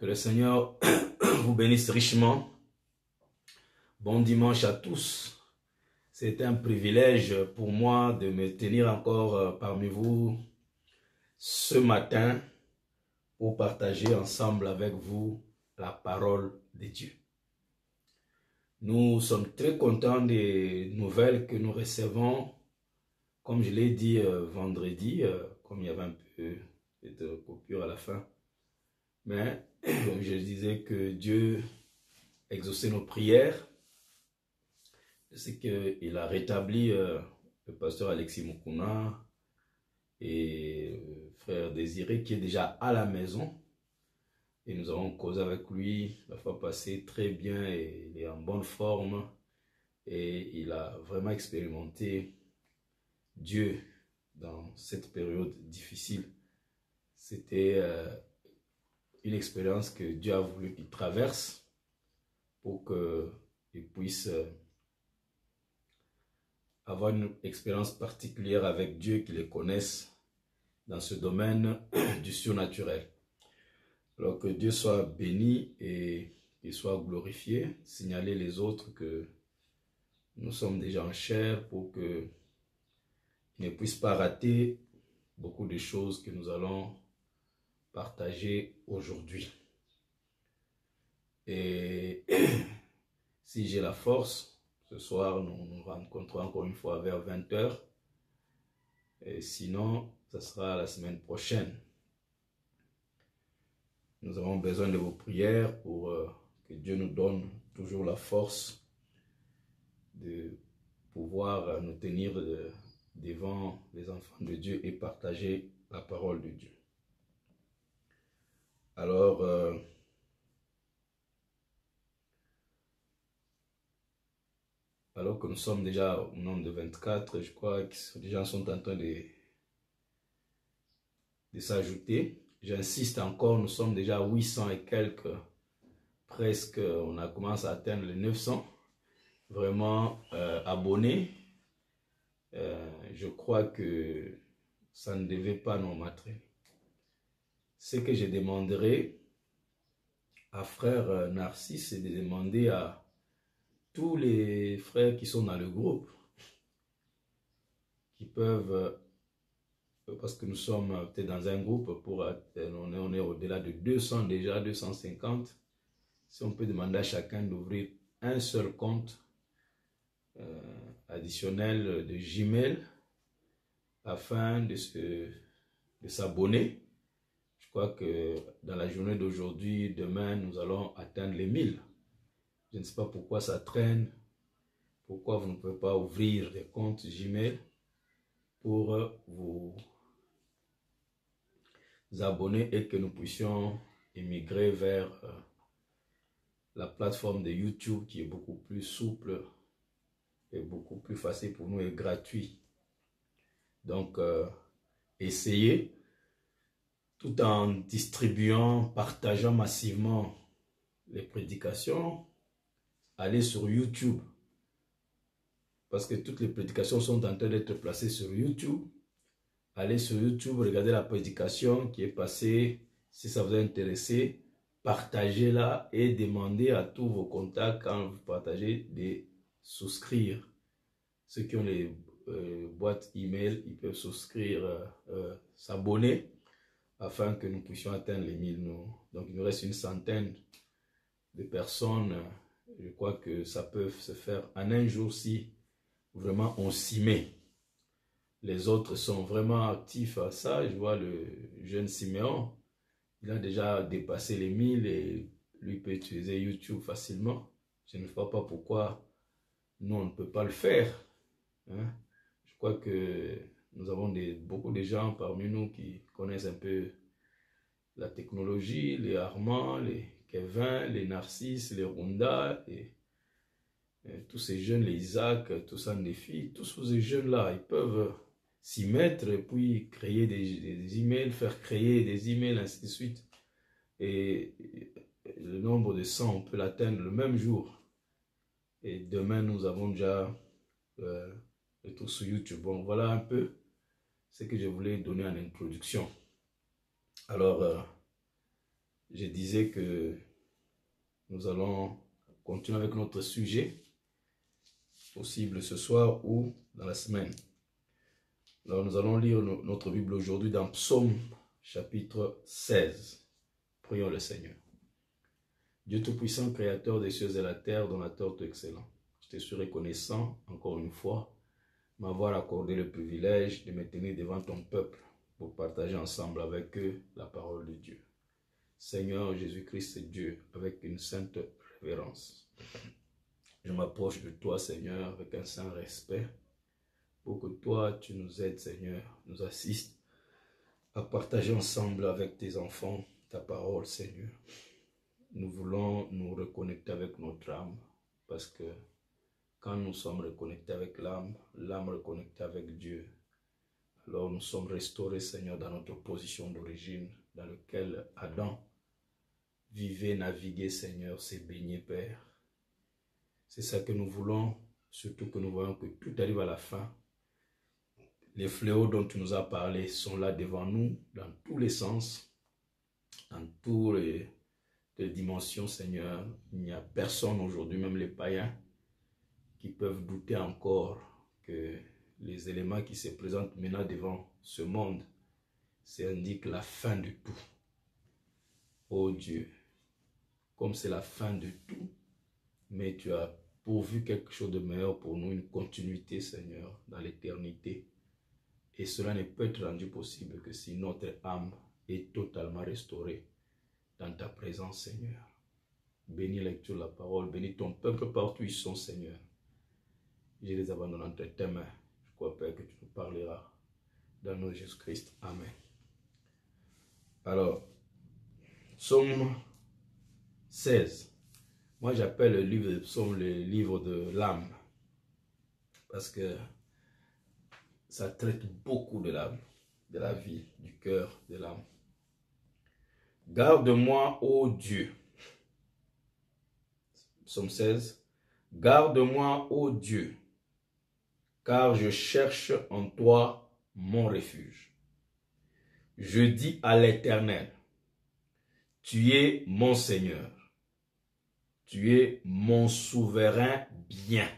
Que le Seigneur vous bénisse richement. Bon dimanche à tous. C'est un privilège pour moi de me tenir encore parmi vous ce matin pour partager ensemble avec vous la parole de Dieu. Nous sommes très contents des nouvelles que nous recevons. Comme je l'ai dit vendredi, comme il y avait un peu de coupure à la fin. Mais je disais que Dieu exauçait nos prières. C'est qu'il a rétabli le pasteur Alexis Mukuna et frère Désiré qui est déjà à la maison. Et nous avons causé avec lui la fois passée très bien et il est en bonne forme. Et il a vraiment expérimenté Dieu dans cette période difficile. C'était une expérience que Dieu a voulu qu'il traverse pour qu'il puisse avoir une expérience particulière avec Dieu, qu'il les connaisse dans ce domaine du surnaturel. Alors que Dieu soit béni et qu'il soit glorifié, signaler les autres que nous sommes déjà en chair pour qu'ils ne puissent pas rater beaucoup de choses que nous allons partager aujourd'hui. Et si j'ai la force, ce soir nous nous rencontrons encore une fois vers 20 h. Et sinon, ce sera la semaine prochaine. Nous avons besoin de vos prières pour que Dieu nous donne toujours la force de pouvoir nous tenir devant les enfants de Dieu et partager la parole de Dieu. Alors, alors que nous sommes déjà au nombre de 24, je crois que les gens sont en train de s'ajouter. J'insiste encore, nous sommes déjà à 800 et quelques, presque, on a commencé à atteindre les 900, vraiment abonnés. Je crois que ça ne devait pas nous matrer. Ce que je demanderai à frère Narcisse, c'est de demander à tous les frères qui sont dans le groupe, qui peuvent, parce que nous sommes peut-être dans un groupe, on est au-delà de 200 déjà, 250, si on peut demander à chacun d'ouvrir un seul compte additionnel de Gmail afin de s'abonner. Je crois que dans la journée d'aujourd'hui, demain, nous allons atteindre les 1000. Je ne sais pas pourquoi ça traîne, pourquoi vous ne pouvez pas ouvrir des comptes Gmail pour vous abonner et que nous puissions émigrer vers la plateforme de YouTube qui est beaucoup plus souple et beaucoup plus facile pour nous et gratuit. Donc, essayez tout en distribuant, partageant massivement les prédications. Allez sur YouTube parce que toutes les prédications sont en train d'être placées sur YouTube. Allez sur YouTube, regardez la prédication qui est passée. Si ça vous a intéressé, partagez-la et demandez à tous vos contacts quand vous partagez de souscrire. Ceux qui ont les boîtes email, ils peuvent souscrire, s'abonner afin que nous puissions atteindre les 1000. Donc il nous reste une centaine de personnes. Je crois que ça peut se faire en un jour si vraiment on s'y met. Les autres sont vraiment actifs à ça. Je vois le jeune Siméon, il a déjà dépassé les 1000 et lui peut utiliser YouTube facilement. Je ne vois pas pourquoi nous on ne peut pas le faire. Hein? Je crois que nous avons beaucoup de gens parmi nous qui connaissent un peu la technologie, les Armand, les Kevin, les Narcisse, les Runda, et tous ces jeunes, les Isaac, tous ça, les filles, tous ces jeunes-là, ils peuvent s'y mettre et puis créer des emails, faire créer des emails, ainsi de suite. Et le nombre de 100, on peut l'atteindre le même jour. Et demain, nous avons déjà le tout sur YouTube. Bon, voilà un peu ce que je voulais donner en introduction. Alors, je disais que nous allons continuer avec notre sujet, possible ce soir ou dans la semaine. Alors nous allons lire notre Bible aujourd'hui dans Psaume chapitre 16. Prions le Seigneur. Dieu Tout-Puissant, Créateur des cieux et de la terre, donateur tout excellent. Je te suis reconnaissant, encore une fois, m'avoir accordé le privilège de me tenir devant ton peuple pour partager ensemble avec eux la parole de Dieu. Seigneur Jésus-Christ est Dieu, avec une sainte révérence. Je m'approche de toi, Seigneur, avec un saint respect, pour que toi, tu nous aides, Seigneur, nous assistes à partager ensemble avec tes enfants ta parole, Seigneur. Nous voulons nous reconnecter avec notre âme, parce que quand nous sommes reconnectés avec l'âme, l'âme reconnectée avec Dieu, alors nous sommes restaurés, Seigneur, dans notre position d'origine, dans laquelle Adam vivait, naviguait, Seigneur, s'est baigné, Père. C'est ça que nous voulons, surtout que nous voyons que tout arrive à la fin. Les fléaux dont tu nous as parlé sont là devant nous, dans tous les sens, dans toutes les dimensions, Seigneur. Il n'y a personne aujourd'hui, même les païens, qui peuvent douter encore que les éléments qui se présentent maintenant devant ce monde, ça indique la fin de tout. Oh Dieu, comme c'est la fin de tout, mais tu as pourvu quelque chose de meilleur pour nous, une continuité, Seigneur, dans l'éternité. Et cela ne peut être rendu possible que si notre âme est totalement restaurée dans ta présence, Seigneur. Bénis la lecture de la parole, bénis ton peuple partout où ils sont, Seigneur. Je les abandonne entre tes mains. Je crois, Père, que tu nous parleras dans le nom de Jésus-Christ. Amen. Alors, Psaume 16. Moi, j'appelle le livre de Psaume le livre de l'âme. Parce que ça traite beaucoup de l'âme, de la vie, du cœur, de l'âme. Garde-moi, ô Dieu. Psaume 16. Garde-moi, ô Dieu, car je cherche en toi mon refuge. Je dis à l'Éternel, tu es mon Seigneur, tu es mon souverain bien.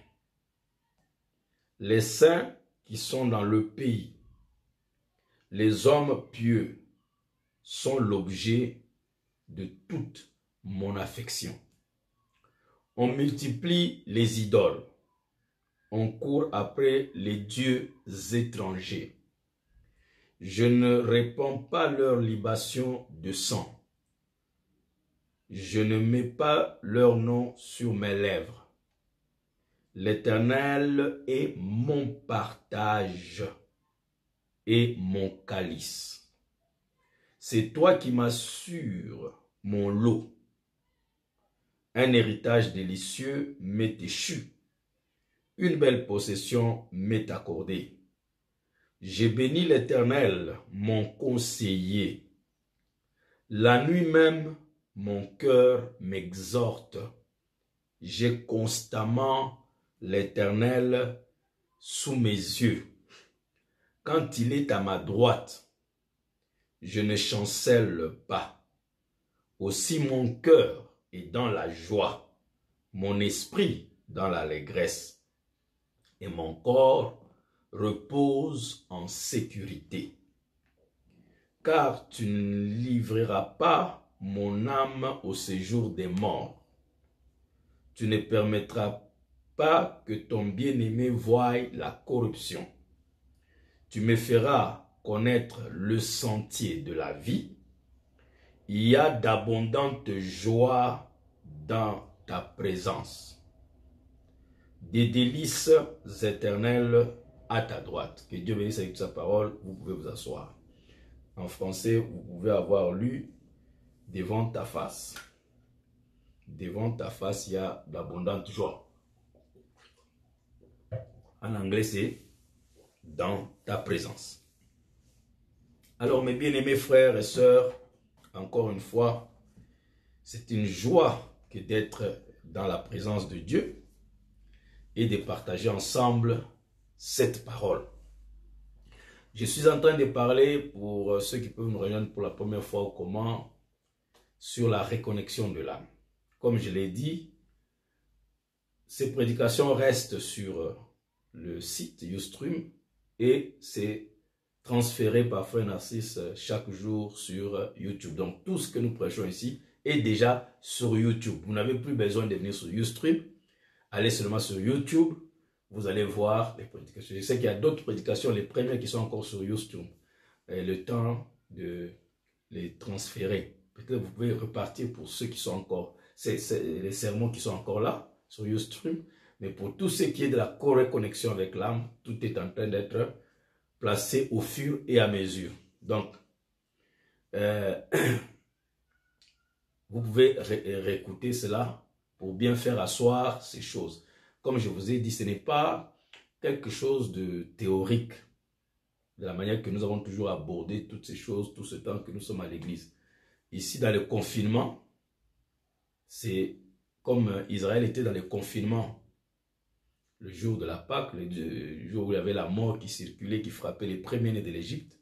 Les saints qui sont dans le pays, les hommes pieux, sont l'objet de toute mon affection. On multiplie les idoles, on court après les dieux étrangers. Je ne répands pas leur libation de sang. Je ne mets pas leur nom sur mes lèvres. L'Éternel est mon partage et mon calice. C'est toi qui m'assures mon lot. Un héritage délicieux m'est échu. Une belle possession m'est accordée. J'ai béni l'Éternel, mon conseiller. La nuit même, mon cœur m'exhorte. J'ai constamment l'Éternel sous mes yeux. Quand il est à ma droite, je ne chancelle pas. Aussi mon cœur est dans la joie, mon esprit dans l'allégresse, et mon corps repose en sécurité. Car tu ne livreras pas mon âme au séjour des morts. Tu ne permettras pas que ton bien-aimé voie la corruption. Tu me feras connaître le sentier de la vie. Il y a d'abondantes joies dans ta présence. Des délices éternelles à ta droite. Que Dieu bénisse avec sa parole. Vous pouvez vous asseoir. En français, vous pouvez avoir lu devant ta face. Devant ta face, il y a d'abondantes joies. En anglais, c'est dans ta présence. Alors, mes bien-aimés frères et sœurs, encore une fois, c'est une joie que d'être dans la présence de Dieu et de partager ensemble cette parole. Je suis en train de parler pour ceux qui peuvent nous rejoindre pour la première fois ou comment. sur la reconnexion de l'âme. Comme je l'ai dit, ces prédications restent sur le site Ustream et c'est transféré par Frère Narcisse chaque jour sur YouTube. Donc tout ce que nous prêchons ici est déjà sur YouTube. Vous n'avez plus besoin de venir sur Ustream. Allez seulement sur YouTube, vous allez voir les prédications. Je sais qu'il y a d'autres prédications, les premières qui sont encore sur Ustream. Et le temps de les transférer. Peut-être vous pouvez repartir pour ceux qui sont encore, c'est les sermons qui sont encore là sur Ustream. Mais pour tout ce qui est de la reconnexion avec l'âme, tout est en train d'être placé au fur et à mesure. Donc, vous pouvez réécouter cela pour bien faire asseoir ces choses. Comme je vous ai dit, ce n'est pas quelque chose de théorique, de la manière que nous avons toujours abordé toutes ces choses, tout ce temps que nous sommes à l'église. Ici, dans le confinement, c'est comme Israël était dans le confinement. Le jour de la Pâque, le jour où il y avait la mort qui circulait, qui frappait les premiers-nés de l'Égypte,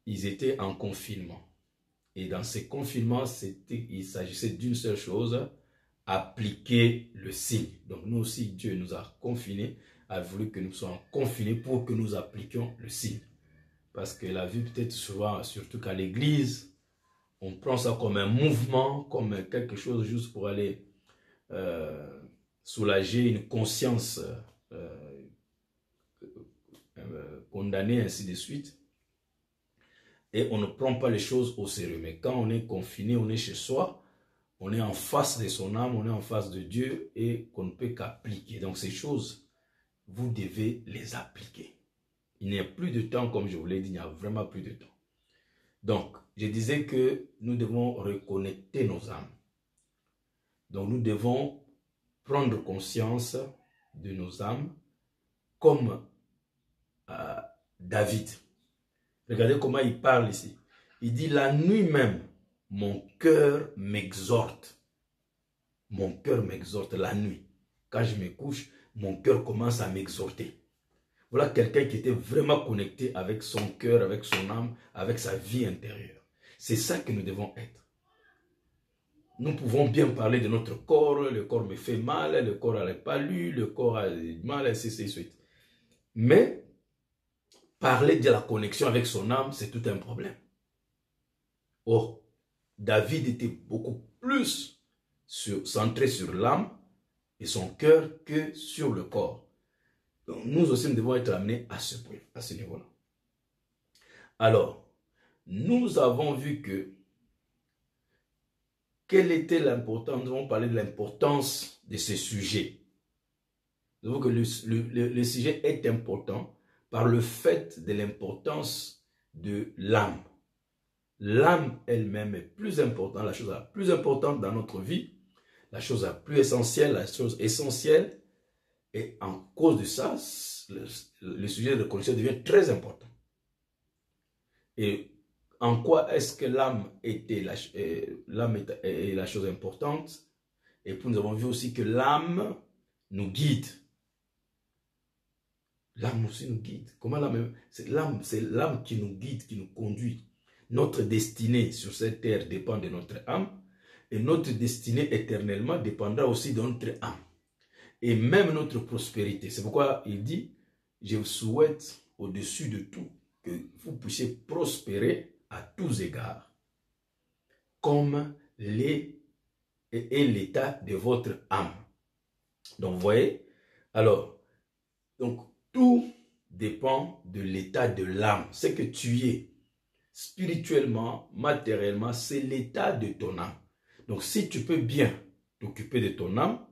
ils étaient en confinement. Et dans ces confinements, il s'agissait d'une seule chose, appliquer le signe. Donc nous aussi, Dieu nous a confinés, a voulu que nous soyons confinés pour que nous appliquions le signe. Parce que la vie peut-être souvent, surtout qu'à l'église, on prend ça comme un mouvement, comme quelque chose juste pour aller soulager une conscience condamnée, ainsi de suite. Et on ne prend pas les choses au sérieux. Mais quand on est confiné, on est chez soi, on est en face de son âme, on est en face de Dieu et qu'on ne peut qu'appliquer. Donc ces choses, vous devez les appliquer. Il n'y a plus de temps, comme je vous l'ai dit, il n'y a vraiment plus de temps. Donc, je disais que nous devons reconnecter nos âmes. Donc nous devons prendre conscience de nos âmes comme David. Regardez comment il parle ici. Il dit, la nuit même, mon cœur m'exhorte. Mon cœur m'exhorte la nuit. Quand je me couche, mon cœur commence à m'exhorter. Voilà quelqu'un qui était vraiment connecté avec son cœur, avec son âme, avec sa vie intérieure. C'est ça que nous devons être. Nous pouvons bien parler de notre corps, le corps me fait mal, le corps n'a pas lu, le corps a mal, ainsi de suite. Mais, parler de la connexion avec son âme, c'est tout un problème. Or, David était beaucoup plus centré sur l'âme et son cœur que sur le corps. Donc, nous aussi, nous devons être amenés à ce point, à ce niveau-là. Alors, nous avons vu que quelle était l'importance, nous avons parlé de l'importance de ce sujet. Nous avons que le sujet est important par le fait de l'importance de l'âme. L'âme elle-même est plus importante, la chose la plus importante dans notre vie, la chose la plus essentielle, la chose essentielle. Et en cause de ça, le sujet de connexion devient très important. Et en quoi est-ce que l'âme est la chose importante? Et puis nous avons vu aussi que l'âme nous guide. L'âme aussi nous guide. Comment l'âme? C'est l'âme qui nous guide, qui nous conduit. Notre destinée sur cette terre dépend de notre âme. Et notre destinée éternellement dépendra aussi de notre âme. Et même notre prospérité. C'est pourquoi il dit, je vous souhaite au-dessus de tout que vous puissiez prospérer à tous égards, comme l'état de votre âme. Donc, vous voyez, alors, donc, tout dépend de l'état de l'âme. Ce que tu es, spirituellement, matériellement, c'est l'état de ton âme. Donc, si tu peux bien t'occuper de ton âme,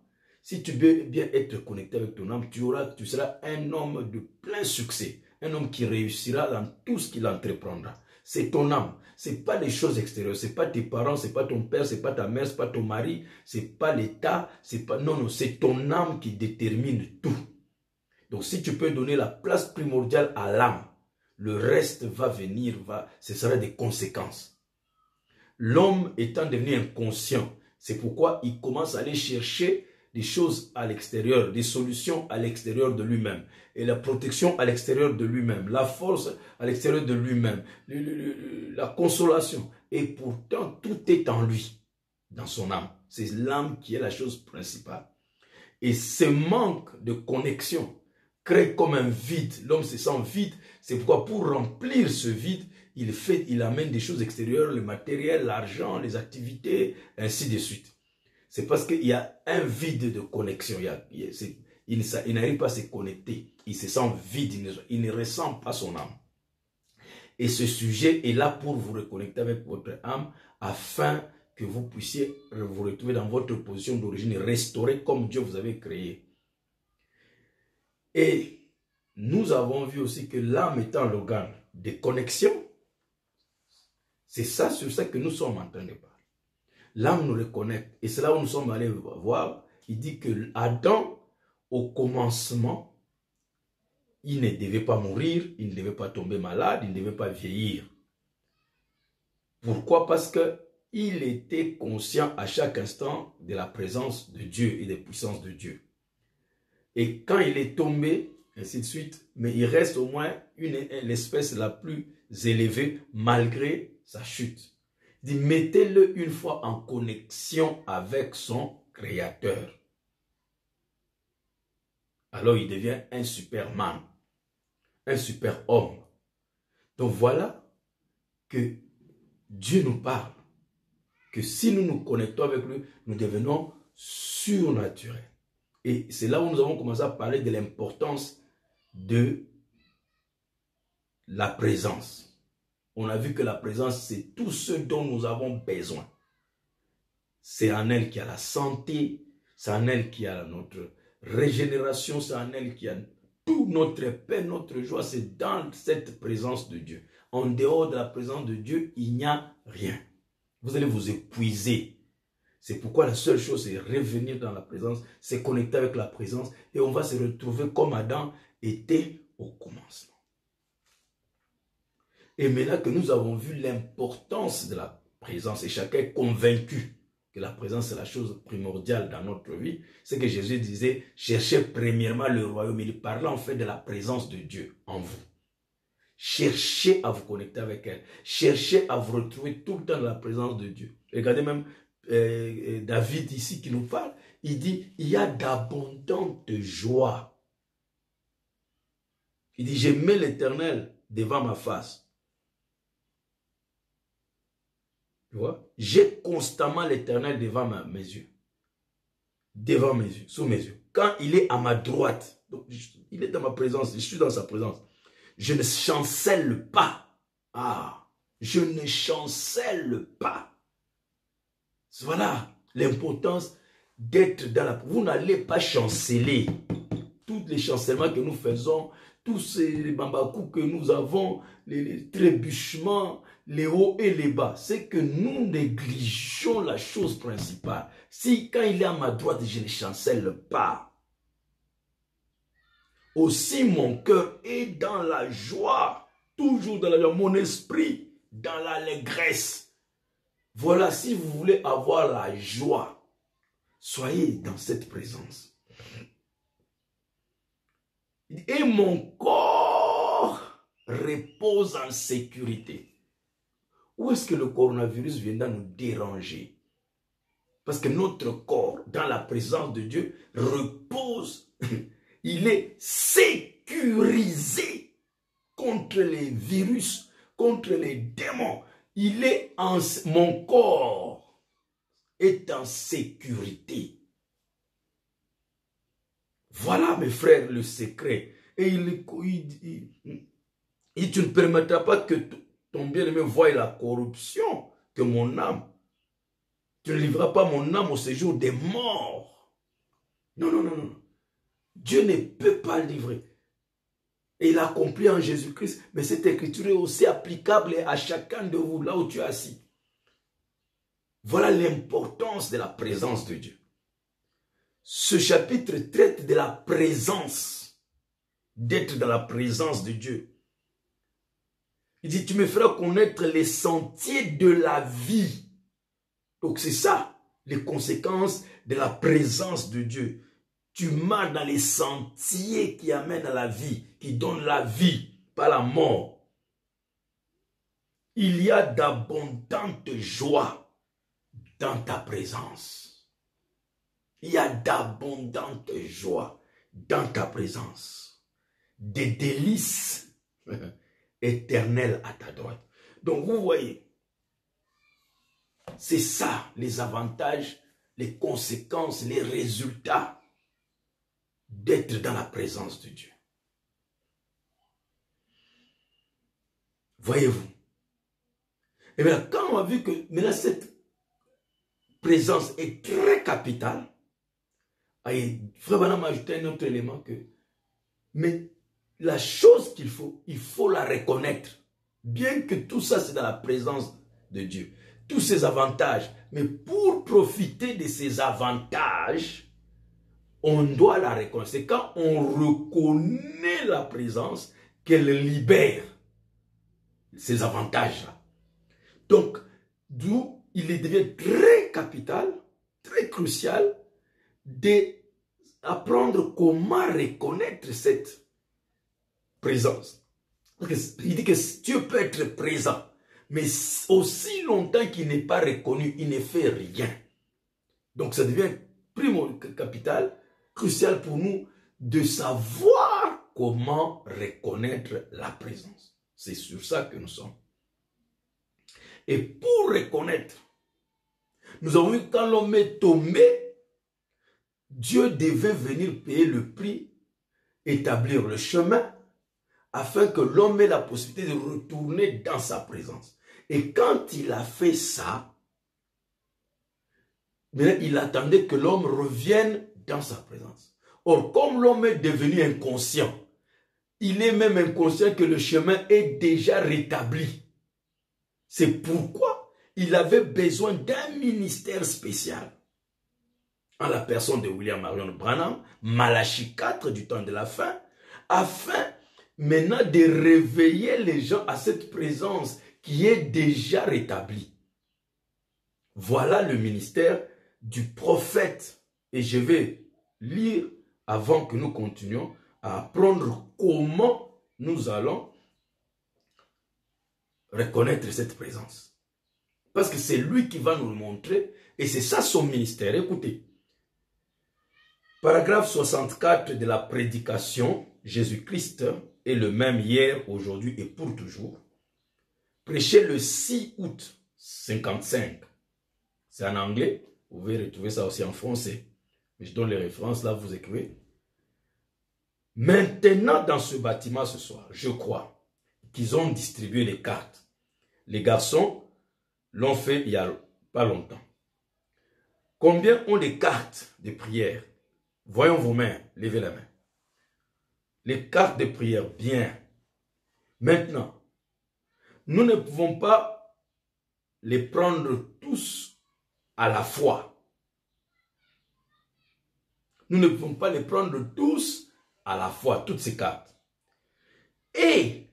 si tu veux bien être connecté avec ton âme, tu seras un homme de plein succès, un homme qui réussira dans tout ce qu'il entreprendra. C'est ton âme, ce n'est pas les choses extérieures, ce n'est pas tes parents, ce n'est pas ton père, ce n'est pas ta mère, ce n'est pas ton mari, ce n'est pas l'État, non, c'est ton âme qui détermine tout. Donc si tu peux donner la place primordiale à l'âme, le reste va venir, ce sera des conséquences. L'homme étant devenu inconscient, c'est pourquoi il commence à aller chercher des choses à l'extérieur, des solutions à l'extérieur de lui-même, et la protection à l'extérieur de lui-même, la force à l'extérieur de lui-même, la consolation et pourtant tout est en lui, dans son âme. C'est l'âme qui est la chose principale. Et ce manque de connexion crée comme un vide. L'homme se sent vide. C'est pourquoi pour remplir ce vide, il amène des choses extérieures, le matériel, l'argent, les activités, ainsi de suite. C'est parce qu'il y a un vide de connexion. Il n'arrive pas à se connecter. Il se sent vide. Il ne ressent pas son âme. Et ce sujet est là pour vous reconnecter avec votre âme afin que vous puissiez vous retrouver dans votre position d'origine, restaurée comme Dieu vous avait créé. Et nous avons vu aussi que l'âme étant l'organe de connexion, c'est ça, sur ça que nous sommes en train de parler. L'âme nous reconnecte. Et c'est là où nous sommes allés voir. Il dit que Adam, au commencement, il ne devait pas mourir, il ne devait pas tomber malade, il ne devait pas vieillir. Pourquoi? Parce qu'il était conscient à chaque instant de la présence de Dieu et des puissances de Dieu. Et quand il est tombé, ainsi de suite, mais il reste au moins l'espèce la plus élevée malgré sa chute. Il dit, mettez-le une fois en connexion avec son Créateur. Alors il devient un superman, un super homme. Donc voilà que Dieu nous parle, que si nous nous connectons avec lui, nous devenons surnaturels. Et c'est là où nous avons commencé à parler de l'importance de la présence. On a vu que la présence, c'est tout ce dont nous avons besoin. C'est en elle qu'il y a la santé, c'est en elle qu'il y a notre régénération, c'est en elle qu'il y a toute notre paix, notre joie, c'est dans cette présence de Dieu. En dehors de la présence de Dieu, il n'y a rien. Vous allez vous épuiser. C'est pourquoi la seule chose, c'est revenir dans la présence, c'est connecter avec la présence et on va se retrouver comme Adam était au commencement. Et maintenant que nous avons vu l'importance de la présence et chacun est convaincu que la présence est la chose primordiale dans notre vie, c'est que Jésus disait, cherchez premièrement le royaume. Il parlait en fait de la présence de Dieu en vous. Cherchez à vous connecter avec elle. Cherchez à vous retrouver tout le temps dans la présence de Dieu. Regardez même David ici qui nous parle. Il dit, il y a d'abondantes joies. Il dit, je mets l'Éternel devant ma face. Tu vois? J'ai constamment l'Éternel devant mes yeux. Devant mes yeux, sous mes yeux. Quand il est à ma droite, donc il est dans ma présence, je suis dans sa présence. Je ne chancelle pas. Ah, je ne chancelle pas. Voilà l'importance d'être dans la... Vous n'allez pas chanceler. Tous les chancellements que nous faisons, tous ces bambacous que nous avons, les trébuchements, les hauts et les bas, c'est que nous négligeons la chose principale. Si quand il est à ma droite, je ne chancelle pas. Aussi mon cœur est dans la joie, toujours dans la joie, mon esprit dans l'allégresse. Voilà, si vous voulez avoir la joie, soyez dans cette présence. Et mon corps repose en sécurité. Où est-ce que le coronavirus viendra nous déranger? Parce que notre corps, dans la présence de Dieu, repose. Il est sécurisé contre les virus, contre les démons. Mon corps est en sécurité. Voilà, mes frères, le secret. Et tu ne permettras pas que ton bien-aimé voie la corruption que mon âme. Tu ne livreras pas mon âme au séjour des morts. Non, non, non, non. Dieu ne peut pas livrer. Et il a accompli en Jésus-Christ. Mais cette écriture est aussi applicable à chacun de vous, là où tu es assis. Voilà l'importance de la présence de Dieu. Ce chapitre traite de la présence, d'être dans la présence de Dieu. Il dit, tu me feras connaître les sentiers de la vie. Donc c'est ça, les conséquences de la présence de Dieu. Tu marches dans les sentiers qui amènent à la vie, qui donnent la vie, pas la mort. il y a d'abondantes joies dans ta présence. Il y a d'abondantes joies dans ta présence. Des délices éternelles à ta droite. Donc vous voyez, c'est ça les avantages, les conséquences, les résultats d'être dans la présence de Dieu. Voyez-vous. Et bien quand on a vu que maintenant cette présence est très capitale, Frère Branham a ajouté un autre élément que, mais la chose qu'il faut, il faut la reconnaître. Bien que tout ça c'est dans la présence de Dieu. Tous ces avantages. Mais pour profiter de ces avantages, on doit la reconnaître. C'est quand on reconnaît la présence qu'elle libère ces avantages-là. Donc, d'où il devient très capital, très crucial, d'apprendre comment reconnaître cette présence. Il dit que Dieu peut être présent, mais aussi longtemps qu'il n'est pas reconnu, il ne fait rien. Donc ça devient capital, crucial pour nous de savoir comment reconnaître la présence. C'est sur ça que nous sommes. Et pour reconnaître, nous avons vu que quand l'homme est tombé, Dieu devait venir payer le prix, établir le chemin, afin que l'homme ait la possibilité de retourner dans sa présence. Et quand il a fait ça, il attendait que l'homme revienne dans sa présence. Or, comme l'homme est devenu inconscient, il est même inconscient que le chemin est déjà rétabli. C'est pourquoi il avait besoin d'un ministère spécial. En la personne de William Marion Branham, Malachie 4 du temps de la fin, afin maintenant de réveiller les gens à cette présence qui est déjà rétablie. Voilà le ministère du prophète. Et je vais lire avant que nous continuions à apprendre comment nous allons reconnaître cette présence. Parce que c'est lui qui va nous le montrer et c'est ça son ministère. Écoutez. Paragraphe 64 de la prédication, Jésus-Christ est le même hier, aujourd'hui et pour toujours. Prêché le 6 août 55. C'est en anglais. Vous pouvez retrouver ça aussi en français. Mais je donne les références, là vous écrivez. Maintenant dans ce bâtiment ce soir, je crois qu'ils ont distribué les cartes. Les garçons l'ont fait il n'y a pas longtemps. Combien ont des cartes de prière? Voyons vos mains, levez la main. Les cartes de prière, bien. Maintenant, nous ne pouvons pas les prendre tous à la fois. Nous ne pouvons pas les prendre tous à la fois, toutes ces cartes. Et,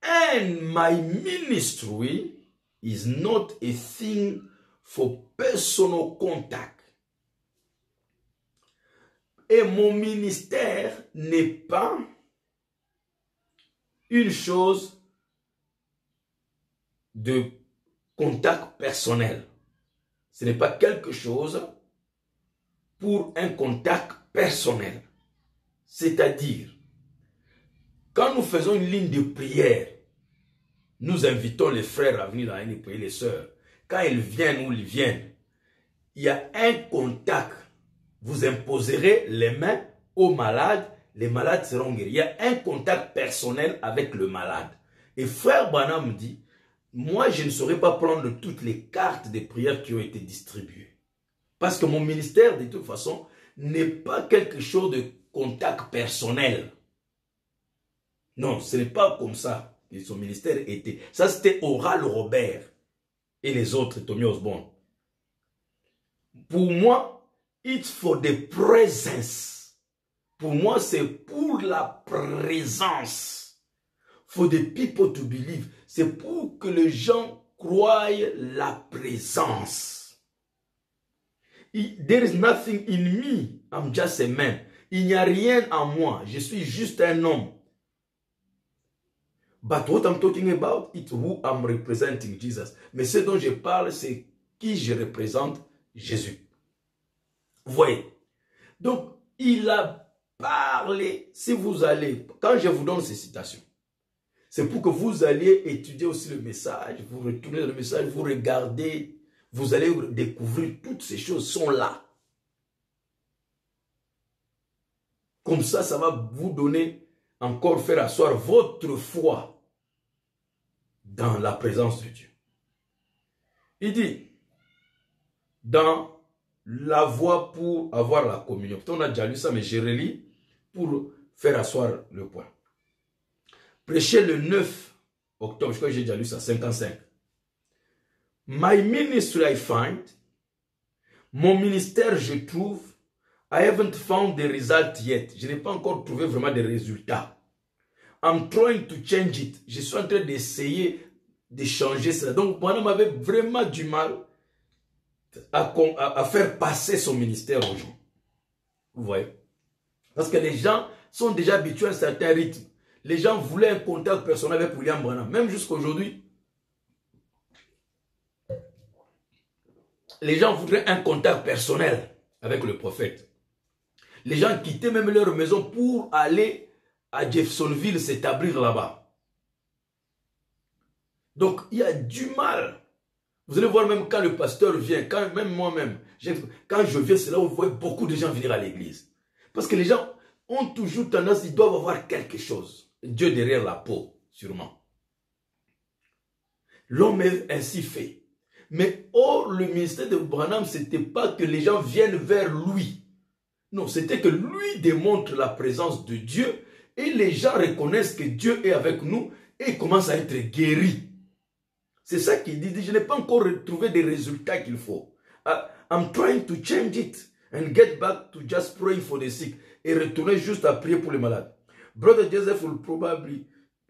and my ministry is not a thing for personal contact. Et mon ministère n'est pas une chose de contact personnel. Ce n'est pas quelque chose pour un contact personnel. C'est-à-dire, quand nous faisons une ligne de prière, nous invitons les frères à venir dans la ligne de prière, les sœurs. Quand ils viennent ou ils viennent, il y a un contact. Vous imposerez les mains aux malades, les malades seront guéris. Il y a un contact personnel avec le malade. Et frère Branham dit, moi je ne saurais pas prendre toutes les cartes de prière qui ont été distribuées. Parce que mon ministère de toute façon n'est pas quelque chose de contact personnel. Non, ce n'est pas comme ça que son ministère était. Ça c'était Oral Robert et les autres, Tommy Osborne. Pour moi, it's for the presence. Pour moi, c'est pour la présence. For the people to believe. C'est pour que les gens croient la présence. There is nothing in me. I'm just a man. Il n'y a rien en moi. Je suis juste un homme. But what I'm talking about, it's who I'm representing, Jesus. Mais ce dont je parle, c'est qui je représente, Jésus. Vous voyez? Donc, il a parlé, si vous allez, quand je vous donne ces citations, c'est pour que vous alliez étudier aussi le message, vous retournez le message, vous regardez, vous allez découvrir toutes ces choses sont là. Comme ça, ça va vous donner, encore faire asseoir votre foi dans la présence de Dieu. Il dit, dans la voie pour avoir la communion. On a déjà lu ça, mais je relis pour faire asseoir le point. Prêcher le 9 octobre, je crois que j'ai déjà lu ça, 55. My ministry I find, mon ministère je trouve, I haven't found the result yet. Je n'ai pas encore trouvé vraiment des résultats. I'm trying to change it. Je suis en train d'essayer de changer cela. Donc, Branham avait vraiment du mal à faire passer son ministère aux gens. Vous voyez? Parce que les gens sont déjà habitués à un certain rythme. Les gens voulaient un contact personnel avec William Branham. Même jusqu'à aujourd'hui, les gens voudraient un contact personnel avec le prophète. Les gens quittaient même leur maison pour aller à Jeffersonville s'établir là-bas. Donc, il y a du mal. Vous allez voir même quand le pasteur vient, quand même moi-même, quand je viens, c'est là où vous voyez beaucoup de gens venir à l'église. Parce que les gens ont toujours tendance, ils doivent avoir quelque chose. Dieu derrière la peau, sûrement. L'homme est ainsi fait. Mais or, le ministère de Branham, ce n'était pas que les gens viennent vers lui. Non, c'était que lui démontre la présence de Dieu et les gens reconnaissent que Dieu est avec nous et commencent à être guéris. C'est ça qu'il dit, je n'ai pas encore retrouvé des résultats qu'il faut. I'm trying to change it and get back to just praying for the sick. Et retourner juste à prier pour les malades. Brother Joseph will probably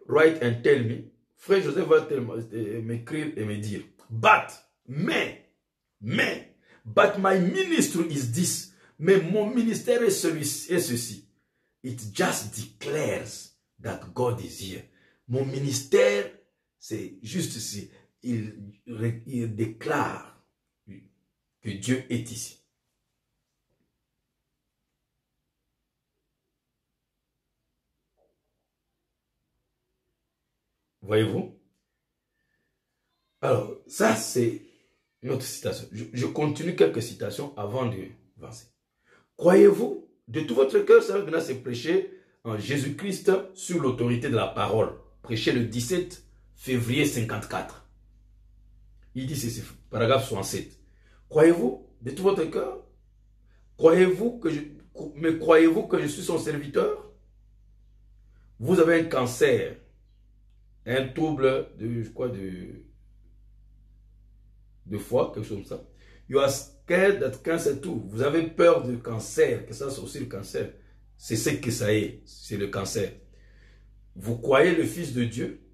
write and tell me. Frère Joseph va m'écrire et me dire. But my ministry is this. Mais mon ministère est ceci. It just declares that God is here. Mon ministère, c'est juste ici. Il déclare que Dieu est ici. Voyez-vous? Alors, ça c'est une autre citation. Je continue quelques citations avant d'avancer. Croyez-vous de tout votre cœur, ça va c'est prêcher en Jésus-Christ sur l'autorité de la parole. Prêché le 17 février 54. Il dit ceci, paragraphe 67. Croyez-vous de tout votre cœur? Croyez-vous que je suis son serviteur? Vous avez un cancer, un trouble de, je crois, de foie, quelque chose comme ça. You are scared that cancer too. Vous avez peur du cancer, que ça c'est aussi le cancer. C'est ce que ça est, c'est le cancer. Vous croyez le Fils de Dieu?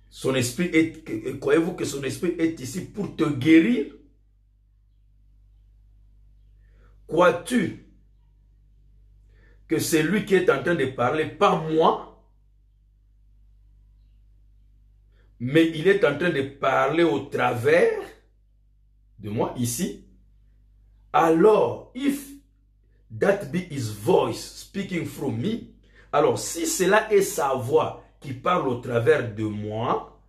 Son esprit est, croyez-vous que son esprit est ici pour te guérir? Crois-tu que c'est lui qui est en train de parler, pas moi, mais il est en train de parler au travers de moi, ici? Alors, if that be his voice speaking from me, alors si cela est sa voix qui parle au travers de moi,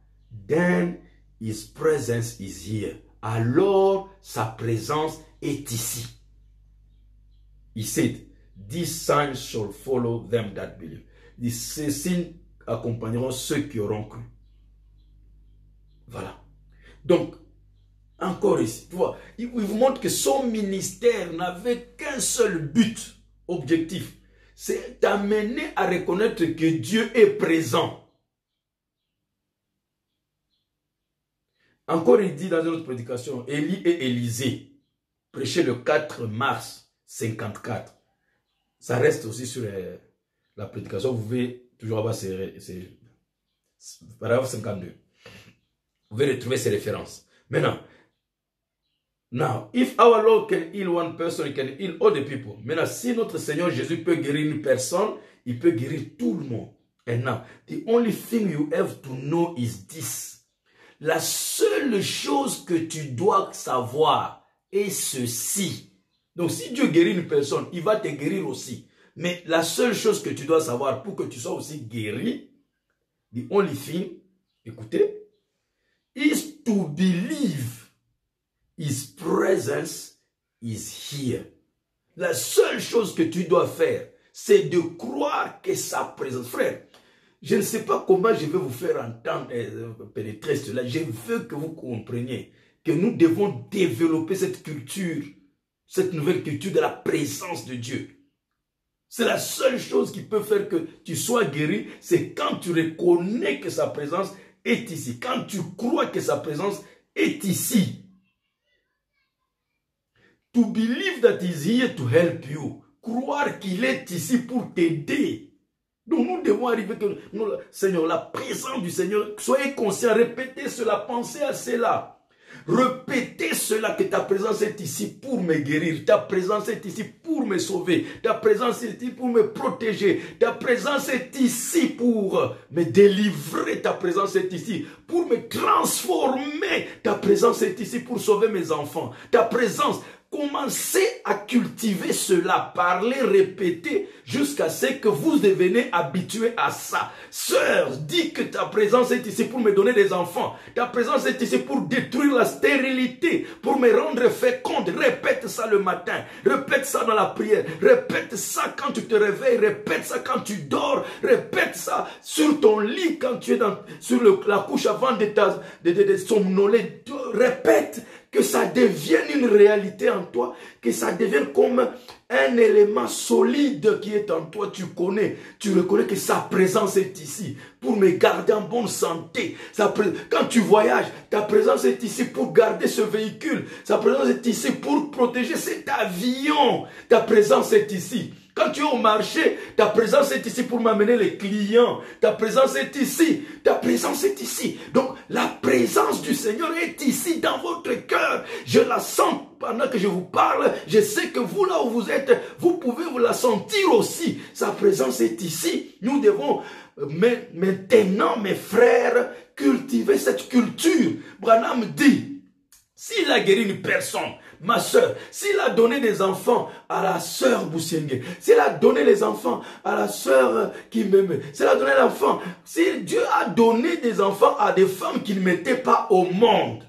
then his presence is here. Alors, sa présence est ici. He said, these signs shall follow them that believe. Ces signes accompagneront ceux qui auront cru. Voilà. Donc, encore ici, tu vois, il vous montre que son ministère n'avait qu'un seul but, objectif. C'est d'amener à reconnaître que Dieu est présent. Encore, il dit dans une autre prédication, Élie et Élisée, prêché le 4 mars 54. Ça reste aussi sur la prédication. Vous pouvez toujours avoir ces paragraphe 52. Vous pouvez retrouver ces références. Maintenant, now, if our Lord can heal one person, he can heal all the people. Maintenant, si notre Seigneur Jésus peut guérir une personne, il peut guérir tout le monde. And now, the only thing you have to know is this. La seule chose que tu dois savoir est ceci. Donc, si Dieu guérit une personne, il va te guérir aussi. Mais la seule chose que tu dois savoir pour que tu sois aussi guéri, the only thing, écoutez, is to believe His presence is here. La seule chose que tu dois faire, c'est de croire que sa présence. Frère, je ne sais pas comment je vais vous faire entendre, pénétrer cela. Je veux que vous compreniez que nous devons développer cette culture, cette nouvelle culture de la présence de Dieu. C'est la seule chose qui peut faire que tu sois guéri, c'est quand tu reconnais que sa présence est ici. Quand tu crois que sa présence est ici. To believe that he is here to help you. Croire qu'il est ici pour t'aider. Donc nous devons arriver que Seigneur, la présence du Seigneur, soyez conscients, répétez cela, pensez à cela. Répétez cela, que ta présence est ici pour me guérir. Ta présence est ici pour me sauver. Ta présence est ici pour me protéger. Ta présence est ici pour me délivrer. Ta présence est ici pour me transformer. Ta présence est ici pour sauver mes enfants. Ta présence, commencez à cultiver cela, parler, répéter, jusqu'à ce que vous devenez habitués à ça. Sœur, dis que ta présence est ici pour me donner des enfants. Ta présence est ici pour détruire la stérilité, pour me rendre féconde. Répète ça le matin, répète ça dans la prière, répète ça quand tu te réveilles, répète ça quand tu dors, répète ça sur ton lit quand tu es sur la couche avant de somnoler. Répète. Que ça devienne une réalité en toi, que ça devienne comme un élément solide qui est en toi. Tu reconnais que sa présence est ici pour me garder en bonne santé. Quand tu voyages, ta présence est ici pour garder ce véhicule. Sa présence est ici pour protéger cet avion. Ta présence est ici. Quand tu es au marché, ta présence est ici pour m'amener les clients. Ta présence est ici. Ta présence est ici. Donc, la présence du Seigneur est ici dans votre cœur. Je la sens pendant que je vous parle. Je sais que vous, là où vous êtes, vous pouvez vous la sentir aussi. Sa présence est ici. Nous devons maintenant, mes frères, cultiver cette culture. Branham dit, s'il a guéri une personne, ma soeur, s'il a donné des enfants à la soeur Boussiengue, s'il a donné les enfants à la soeur qui m'aimait, s'il a donné l'enfant, si Dieu a donné des enfants à des femmes qui ne mettaient pas au monde,